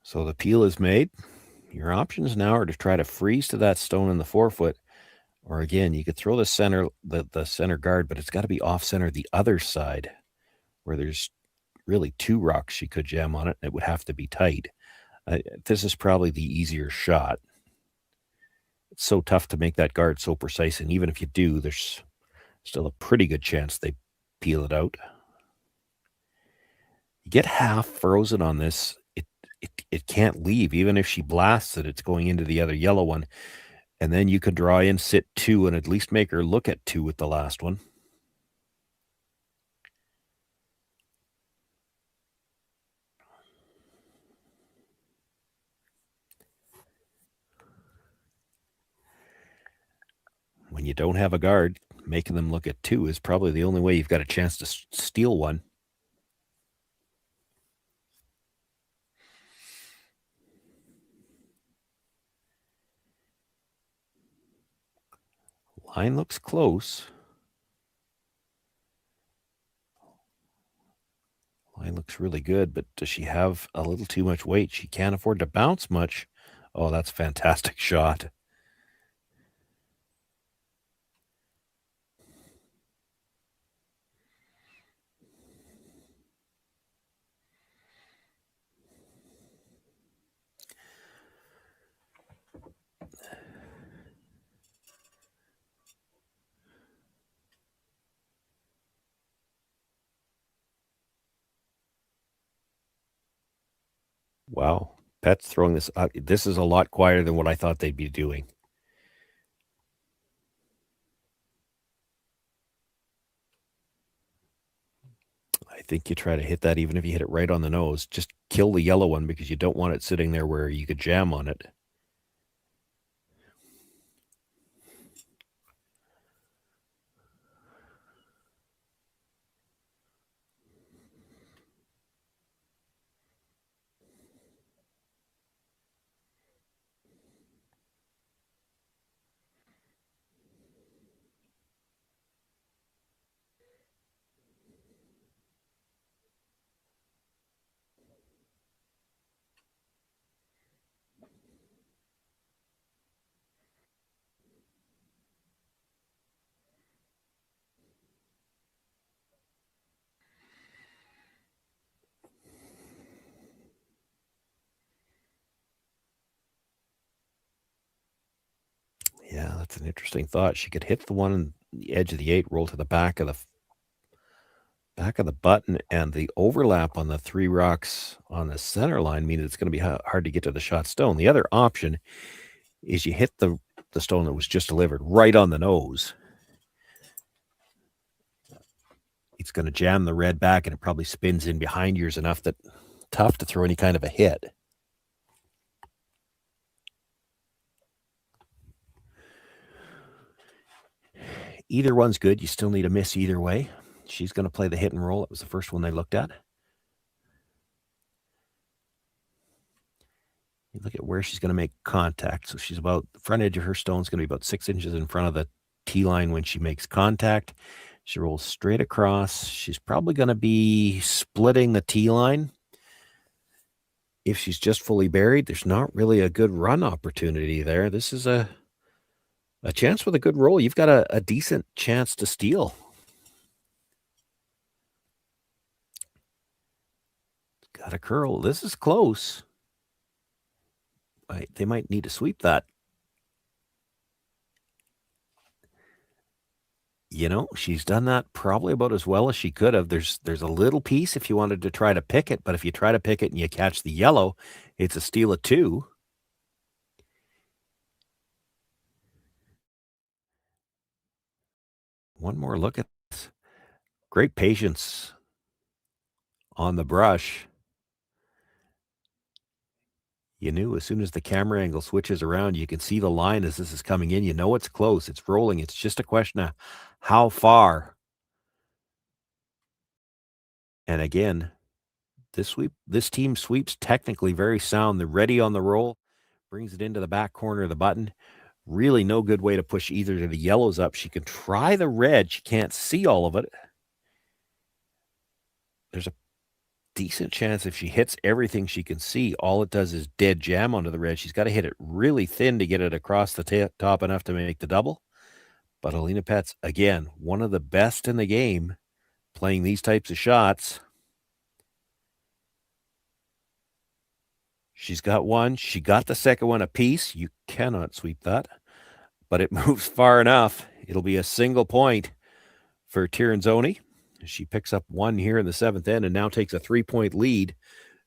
So the peel is made. Your options now are to try to freeze to that stone in the 4-foot, or again, you could throw the center guard, but it's got to be off center the other side, where there's really 2 rocks she could jam on it. It would have to be tight. This is probably the easier shot. It's so tough to make that guard so precise, and even if you do, there's still a pretty good chance they peel it out. You get half frozen on this. It can't leave. Even if she blasts it, it's going into the other yellow one. And then you could draw in sit 2 and at least make her look at 2 with the last one. When you don't have a guard, making them look at 2 is probably the only way you've got a chance to steal one. Line looks close. Line looks really good, but does she have a little too much weight? She can't afford to bounce much. Oh, that's a fantastic shot. Wow. Pet's throwing this. This is a lot quieter than what I thought they'd be doing. I think you try to hit that even if you hit it right on the nose. Just kill the yellow one because you don't want it sitting there where you could jam on it. Yeah, that's an interesting thought. She could hit the one on the edge of the 8, roll to the back of the button, and the overlap on the 3 rocks on the center line means it's going to be hard to get to the shot stone. The other option is you hit the stone that was just delivered right on the nose. It's going to jam the red back, and it probably spins in behind yours enough that tough to throw any kind of a hit. Either one's good. You still need a miss either way. She's going to play the hit and roll. It was the first one they looked at. You look at where she's going to make contact. So she's about, the front edge of her stone is going to be about 6 inches in front of the tee line when she makes contact. She rolls straight across. She's probably going to be splitting the tee line. If she's just fully buried, there's not really a good run opportunity there. This is a chance with a good roll. You've got a decent chance to steal. Got a curl. This is close. They might need to sweep that. You know, she's done that probably about as well as she could have. There's a little piece if you wanted to try to pick it, but if you try to pick it and you catch the yellow, it's a steal of 2. One more look at this. Great patience on the brush. You knew as soon as the camera angle switches around, you can see the line as this is coming in. You know it's close. It's rolling. It's just a question of how far. And again, this team sweeps technically very sound. They're ready on the roll. Brings it into the back corner of the button. Really no good way to push either of the yellows up. She can try the red. She can't see all of it. There's a decent chance if she hits everything she can see, all it does is dead jam onto the red. She's got to hit it really thin to get it across the top enough to make the double. But Alina Pet's, again, one of the best in the game playing these types of shots. She's got one. She got the second one apiece. You cannot sweep that. But it moves far enough. It'll be a single point for Tirinzoni. She picks up 1 here in the 7th end and now takes a 3-point lead.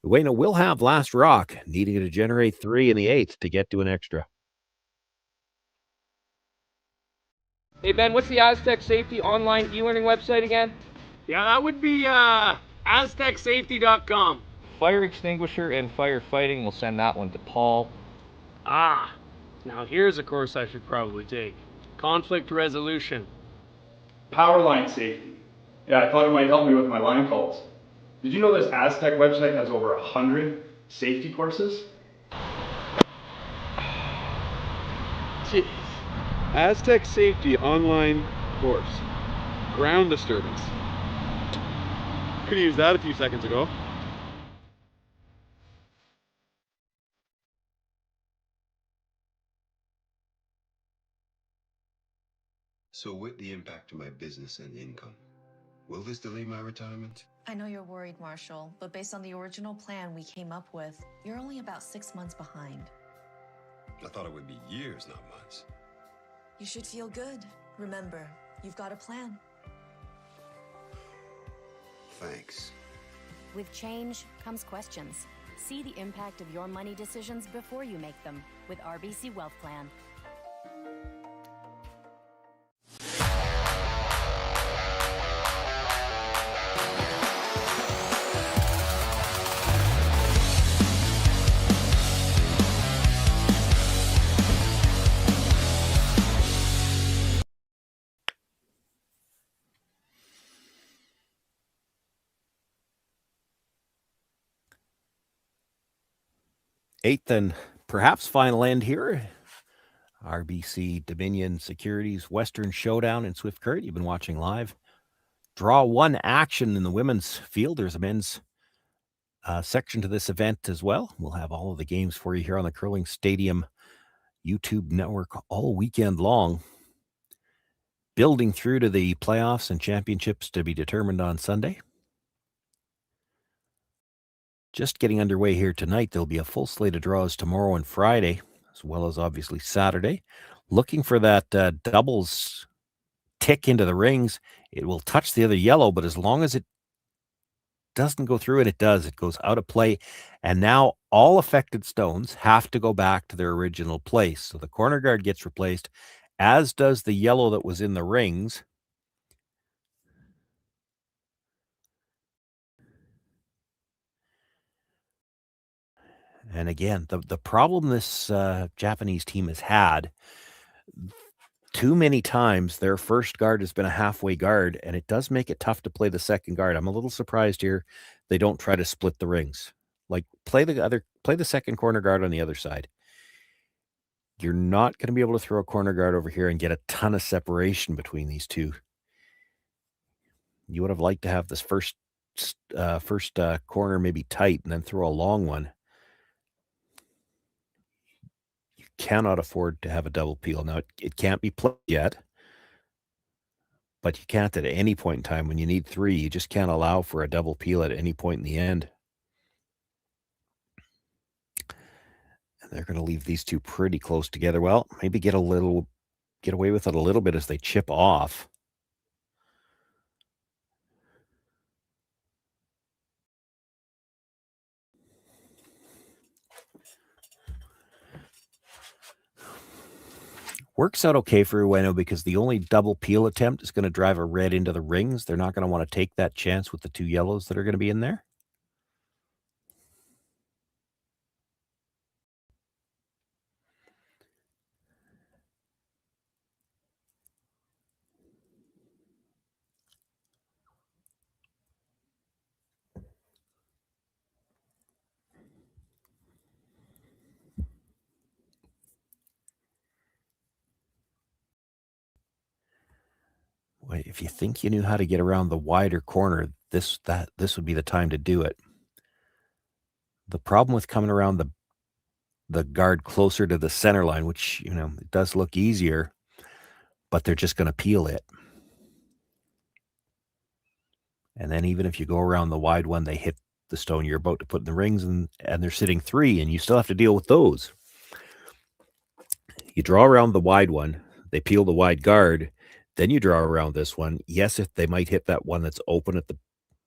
Ueno will have last rock, needing to generate 3 in the 8th to get to an extra. Hey Ben, what's the Aztec Safety online e-learning website again? Yeah, that would be aztecsafety.com. Fire extinguisher and firefighting, we'll send that one to Paul. Now here's a course I should probably take. Conflict resolution. Power line safety. Yeah, I thought it might help me with my line calls. Did you know this Aztec website has over 100 safety courses? Jeez. Aztec Safety online course. Ground disturbance. Could have used that a few seconds ago. So with the impact to my business and income, will this delay my retirement? I know you're worried, Marshall, but based on the original plan we came up with, you're only about 6 months behind. I thought it would be years, not months. You should feel good. Remember, you've got a plan. Thanks. With change comes questions. See the impact of your money decisions before you make them with RBC Wealth Plan. Eighth and perhaps final end here. RBC Dominion Securities Western Showdown in Swift Current. You've been watching live. Draw one action in the women's field. There's a men's section to this event as well. We'll have all of the games for you here on the Curling Stadium YouTube network all weekend long. Building through to the playoffs and championships to be determined on Sunday. Just getting underway here tonight. There'll be a full slate of draws tomorrow and Friday, as well as obviously Saturday. Looking for that doubles tick into the rings. It will touch the other yellow, but as long as it doesn't go through, and it does, it goes out of play. And now all affected stones have to go back to their original place. So the corner guard gets replaced, as does the yellow that was in the rings. And again, the problem this Japanese team has had, too many times their first guard has been a halfway guard, and it does make it tough to play the second guard. I'm a little surprised here they don't try to split the rings. Like play the second corner guard on the other side. You're not going to be able to throw a corner guard over here and get a ton of separation between these two. You would have liked to have this first corner maybe tight and then throw a long one. Cannot afford to have a double peel. Now, it can't be played yet, but you can't at any point in time. When you need three, you just can't allow for a double peel at any point in the end. And they're going to leave these two pretty close together. Well, maybe get away with it a little bit as they chip off. Works out okay for Ueno because the only double peel attempt is going to drive a red into the rings. They're not going to want to take that chance with the two yellows that are going to be in there. If you think you knew how to get around the wider corner, this would be the time to do it. The problem with coming around the guard closer to the center line, which, it does look easier, but they're just going to peel it. And then even if you go around the wide one, they hit the stone you're about to put in the rings, and they're sitting three, and you still have to deal with those. You draw around the wide one, they peel the wide guard, then you draw around this one. Yes, if they might hit that one that's open at the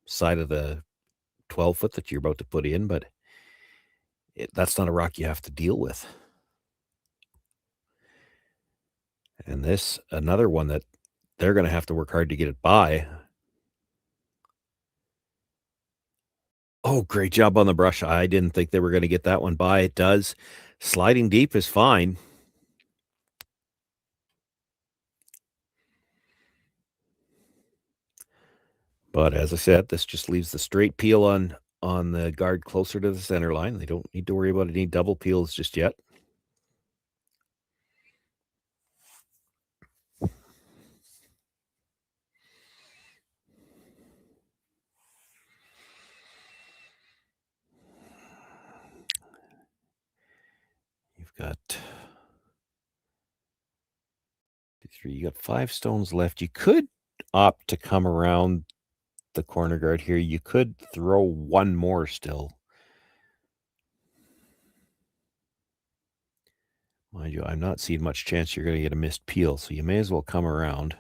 side of the 12-foot that you're about to put in, but that's not a rock you have to deal with. And this, another one that they're going to have to work hard to get it by. Oh, great job on the brush. I didn't think they were going to get that one by. It does. Sliding deep is fine. But as I said, this just leaves the straight peel on the guard closer to the center line. They don't need to worry about any double peels just yet. You've got 3. You got 5 stones left. You could opt to come around the corner guard here. You could throw one more still. Mind you, I'm not seeing much chance you're going to get a missed peel, so you may as well come around.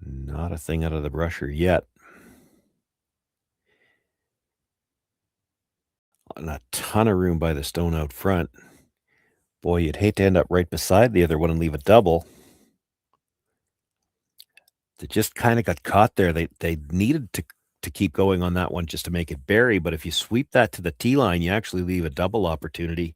Not a thing out of the brusher yet. And a ton of room by the stone out front. Boy, you'd hate to end up right beside the other one and leave a double. They just kind of got caught there. They needed to keep going on that one just to make it bury, but if you sweep that to the tee line, you actually leave a double opportunity.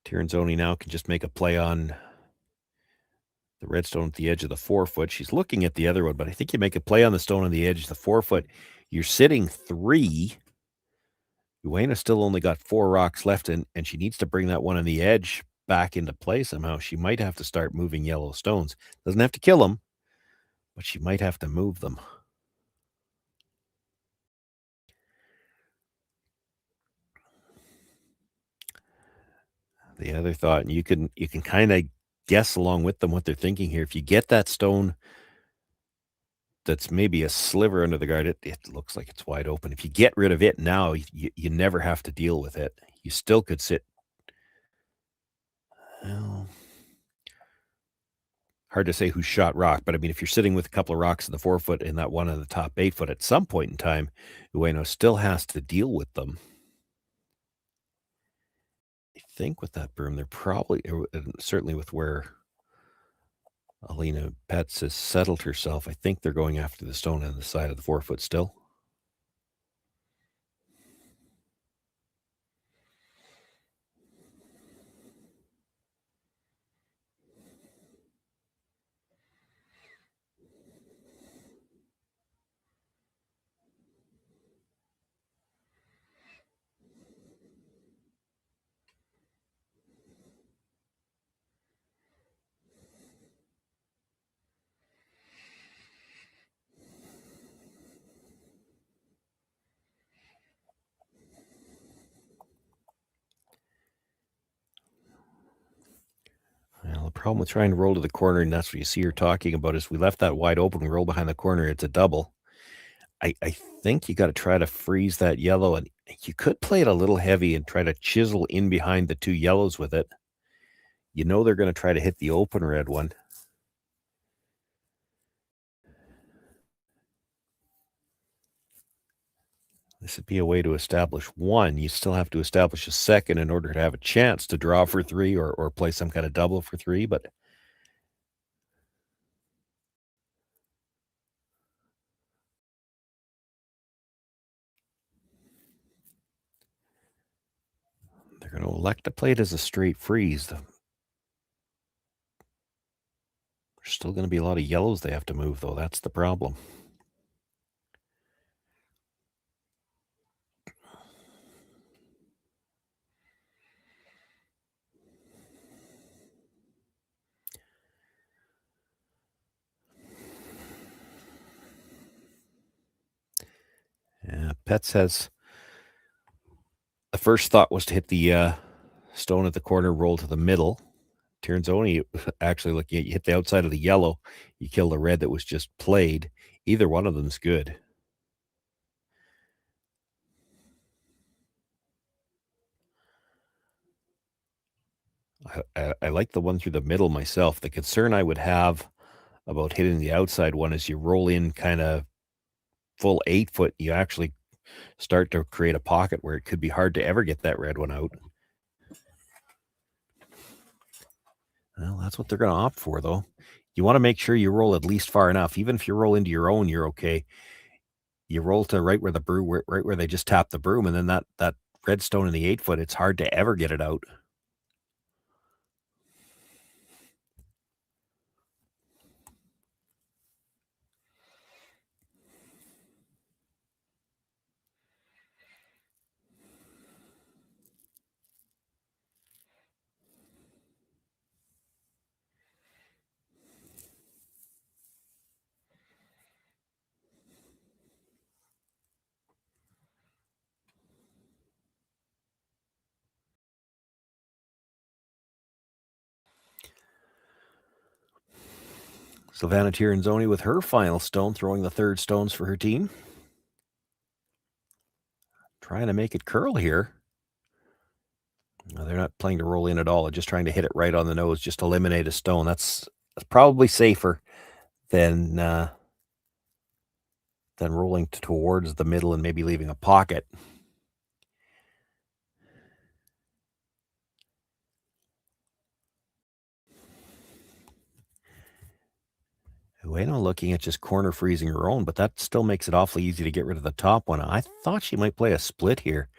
Tirinzoni now can just make a play on the red stone at the edge of the 4-foot. She's looking at the other one, but I think you make a play on the stone on the edge of the 4-foot. You're sitting 3. Ueno still only got 4 rocks left, and she needs to bring that one on the edge back into play somehow. She might have to start moving yellow stones. Doesn't have to kill them, but she might have to move them. The other thought, and you can kind of guess along with them what they're thinking here. If you get that stone that's maybe a sliver under the guard, it looks like it's wide open. If you get rid of it now, you never have to deal with it. You still could sit. Well, hard to say who shot rock, but I mean, if you're sitting with a couple of rocks in the 4-foot and that one on the top 8-foot, at some point in time, Ueno still has to deal with them. I think with that broom, they're probably, certainly with where Alina Petz has settled herself, I think they're going after the stone on the side of the 4-foot still. Well, the problem with trying to roll to the corner, and that's what you see her talking about, is we left that wide open, we roll behind the corner, it's a double. I think you got to try to freeze that yellow, and you could play it a little heavy and try to chisel in behind the 2 yellows with it. You know they're going to try to hit the open red one. This would be a way to establish 1. You still have to establish a 2nd in order to have a chance to draw for 3 or play some kind of double for 3, but they're going to elect to play it as a straight freeze. There's still going to be a lot of yellows they have to move, though. That's the problem. Yeah, Petz has... The first thought was to hit the stone at the corner, roll to the middle. Tirinzoni actually looking at you hit the outside of the yellow, you kill the red that was just played. Either one of them's good. I like the one through the middle myself. The concern I would have about hitting the outside one is you roll in kind of full 8 foot, you actually start to create a pocket where it could be hard to ever get that red one out. Well, that's what they're going to opt for, though. You want to make sure you roll at least far enough. Even if you roll into your own, you're okay. You roll to right where the broom, right where they just tapped the broom, and then that red stone in the 8 foot, it's hard to ever get it out. Silvana Tirinzoni with her final stone, throwing the third stones for her team. Trying to make it curl here. No, they're not playing to roll in at all. They're just trying to hit it right on the nose, just eliminate a stone. That's probably safer than rolling towards the middle and maybe leaving a pocket. Ueno looking at just corner freezing her own, but that still makes it awfully easy to get rid of the top one. I thought she might play a split here.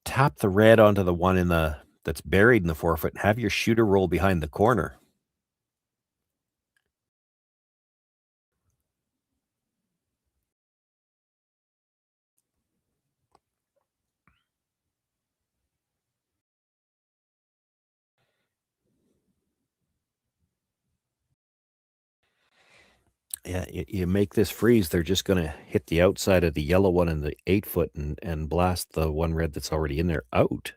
Tap the red onto the one that's buried in the 4 foot and have your shooter roll behind the corner. Yeah, you make this freeze, they're just going to hit the outside of the yellow one in the 8 foot and blast the one red that's already in there out.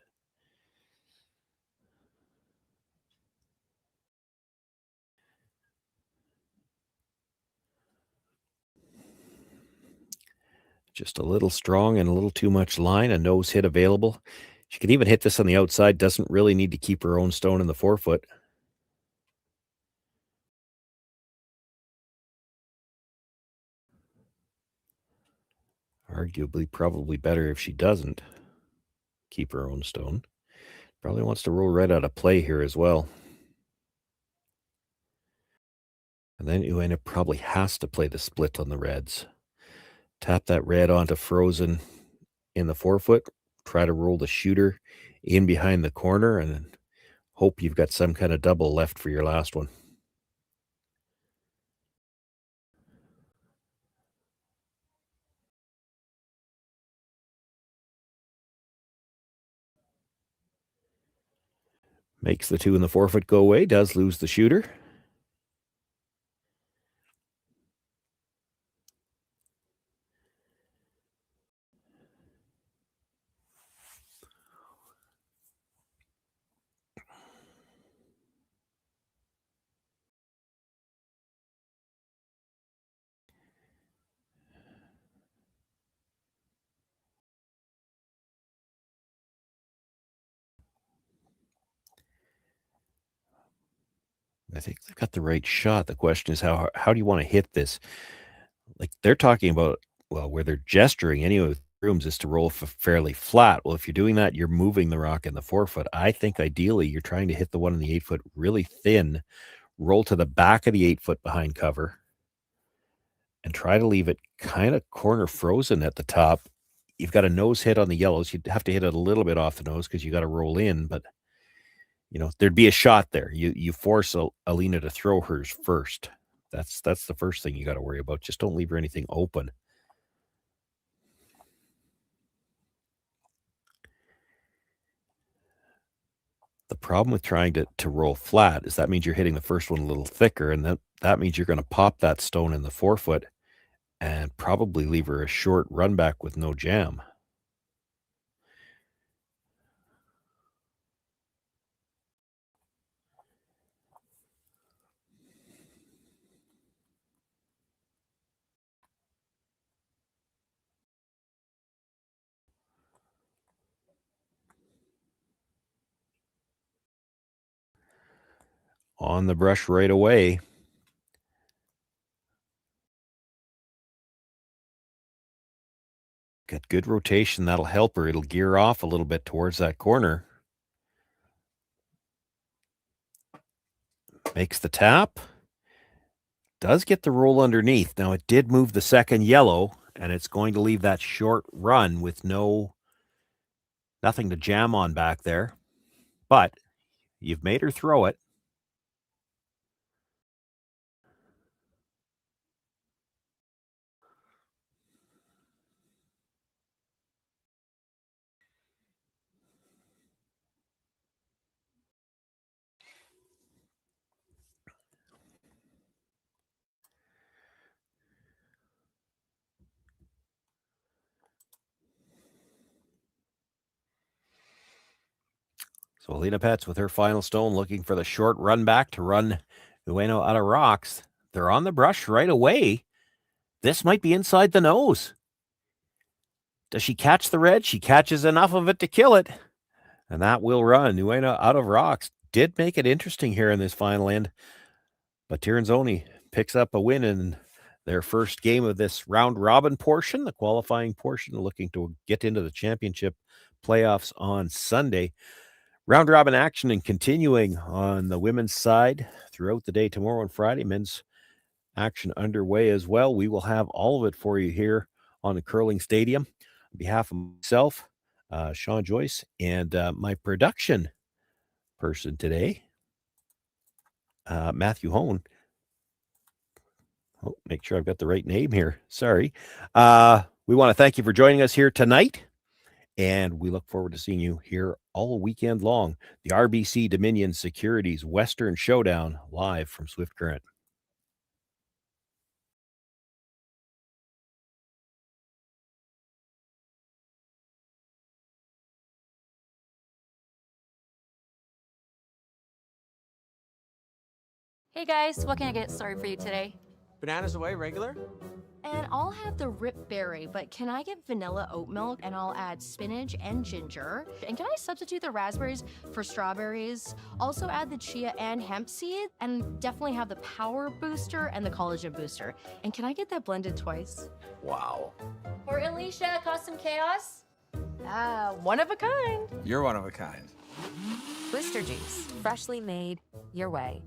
Just a little strong and a little too much line, a nose hit available. She could even hit this on the outside, doesn't really need to keep her own stone in the 4 foot. Arguably, probably better if she doesn't keep her own stone. Probably wants to roll right out of play here as well. And then Ueno probably has to play the split on the reds. Tap that red onto frozen in the 4 foot. Try to roll the shooter in behind the corner and then hope you've got some kind of double left for your last one. Makes the 2 in the 4 foot go away, does lose the shooter. I think they've got the right shot. The question is how do you want to hit this? Like they're talking about, well, where they're gesturing anyway with rooms is to roll fairly flat. Well, if you're doing that, you're moving the rock in the 4 foot. I think ideally you're trying to hit the one in the 8 foot really thin, roll to the back of the 8 foot behind cover, and try to leave it kind of corner frozen at the top. You've got a nose hit on the yellows. You'd have to hit it a little bit off the nose because you got to roll in, but there'd be a shot there. You force Alina to throw hers first. That's the first thing you got to worry about. Just don't leave her anything open. The problem with trying to roll flat is that means you're hitting the first one a little thicker, and that means you're going to pop that stone in the 4 foot and probably leave her a short run back with no jam. on the brush right away. Got good rotation. That'll help her. It'll gear off a little bit towards that corner. Makes the tap. Does get the roll underneath. Now, it did move the second yellow, and it's going to leave that short run with nothing to jam on back there. But you've made her throw it. So Alina Petz with her final stone, looking for the short run back to run Ueno out of rocks. They're on the brush right away. This might be inside the nose. Does she catch the red? She catches enough of it to kill it. And that will run Ueno out of rocks. Did make it interesting here in this final end. But Tirinzoni picks up a win in their first game of this round robin portion, the qualifying portion, looking to get into the championship playoffs on Sunday. Round robin action and continuing on the women's side throughout the day tomorrow and Friday. Men's action underway as well. We will have all of it for you here on the Curling Stadium. On behalf of myself, Sean Joyce, and my production person today, Matthew Hone. Oh, make sure I've got the right name here. Sorry. We want to thank you for joining us here tonight. And we look forward to seeing you here all weekend long. The RBC Dominion Securities Western Showdown live from Swift Current. Hey guys, what can I get started for you today? Bananas away, regular? And I'll have the Rip Berry, but can I get vanilla oat milk? And I'll add spinach and ginger. And can I substitute the raspberries for strawberries? Also add the chia and hemp seed, and definitely have the power booster and the collagen booster. And can I get that blended twice? Wow. For Alicia, Custom Chaos? One of a kind. You're one of a kind. Booster juice, freshly made, your way.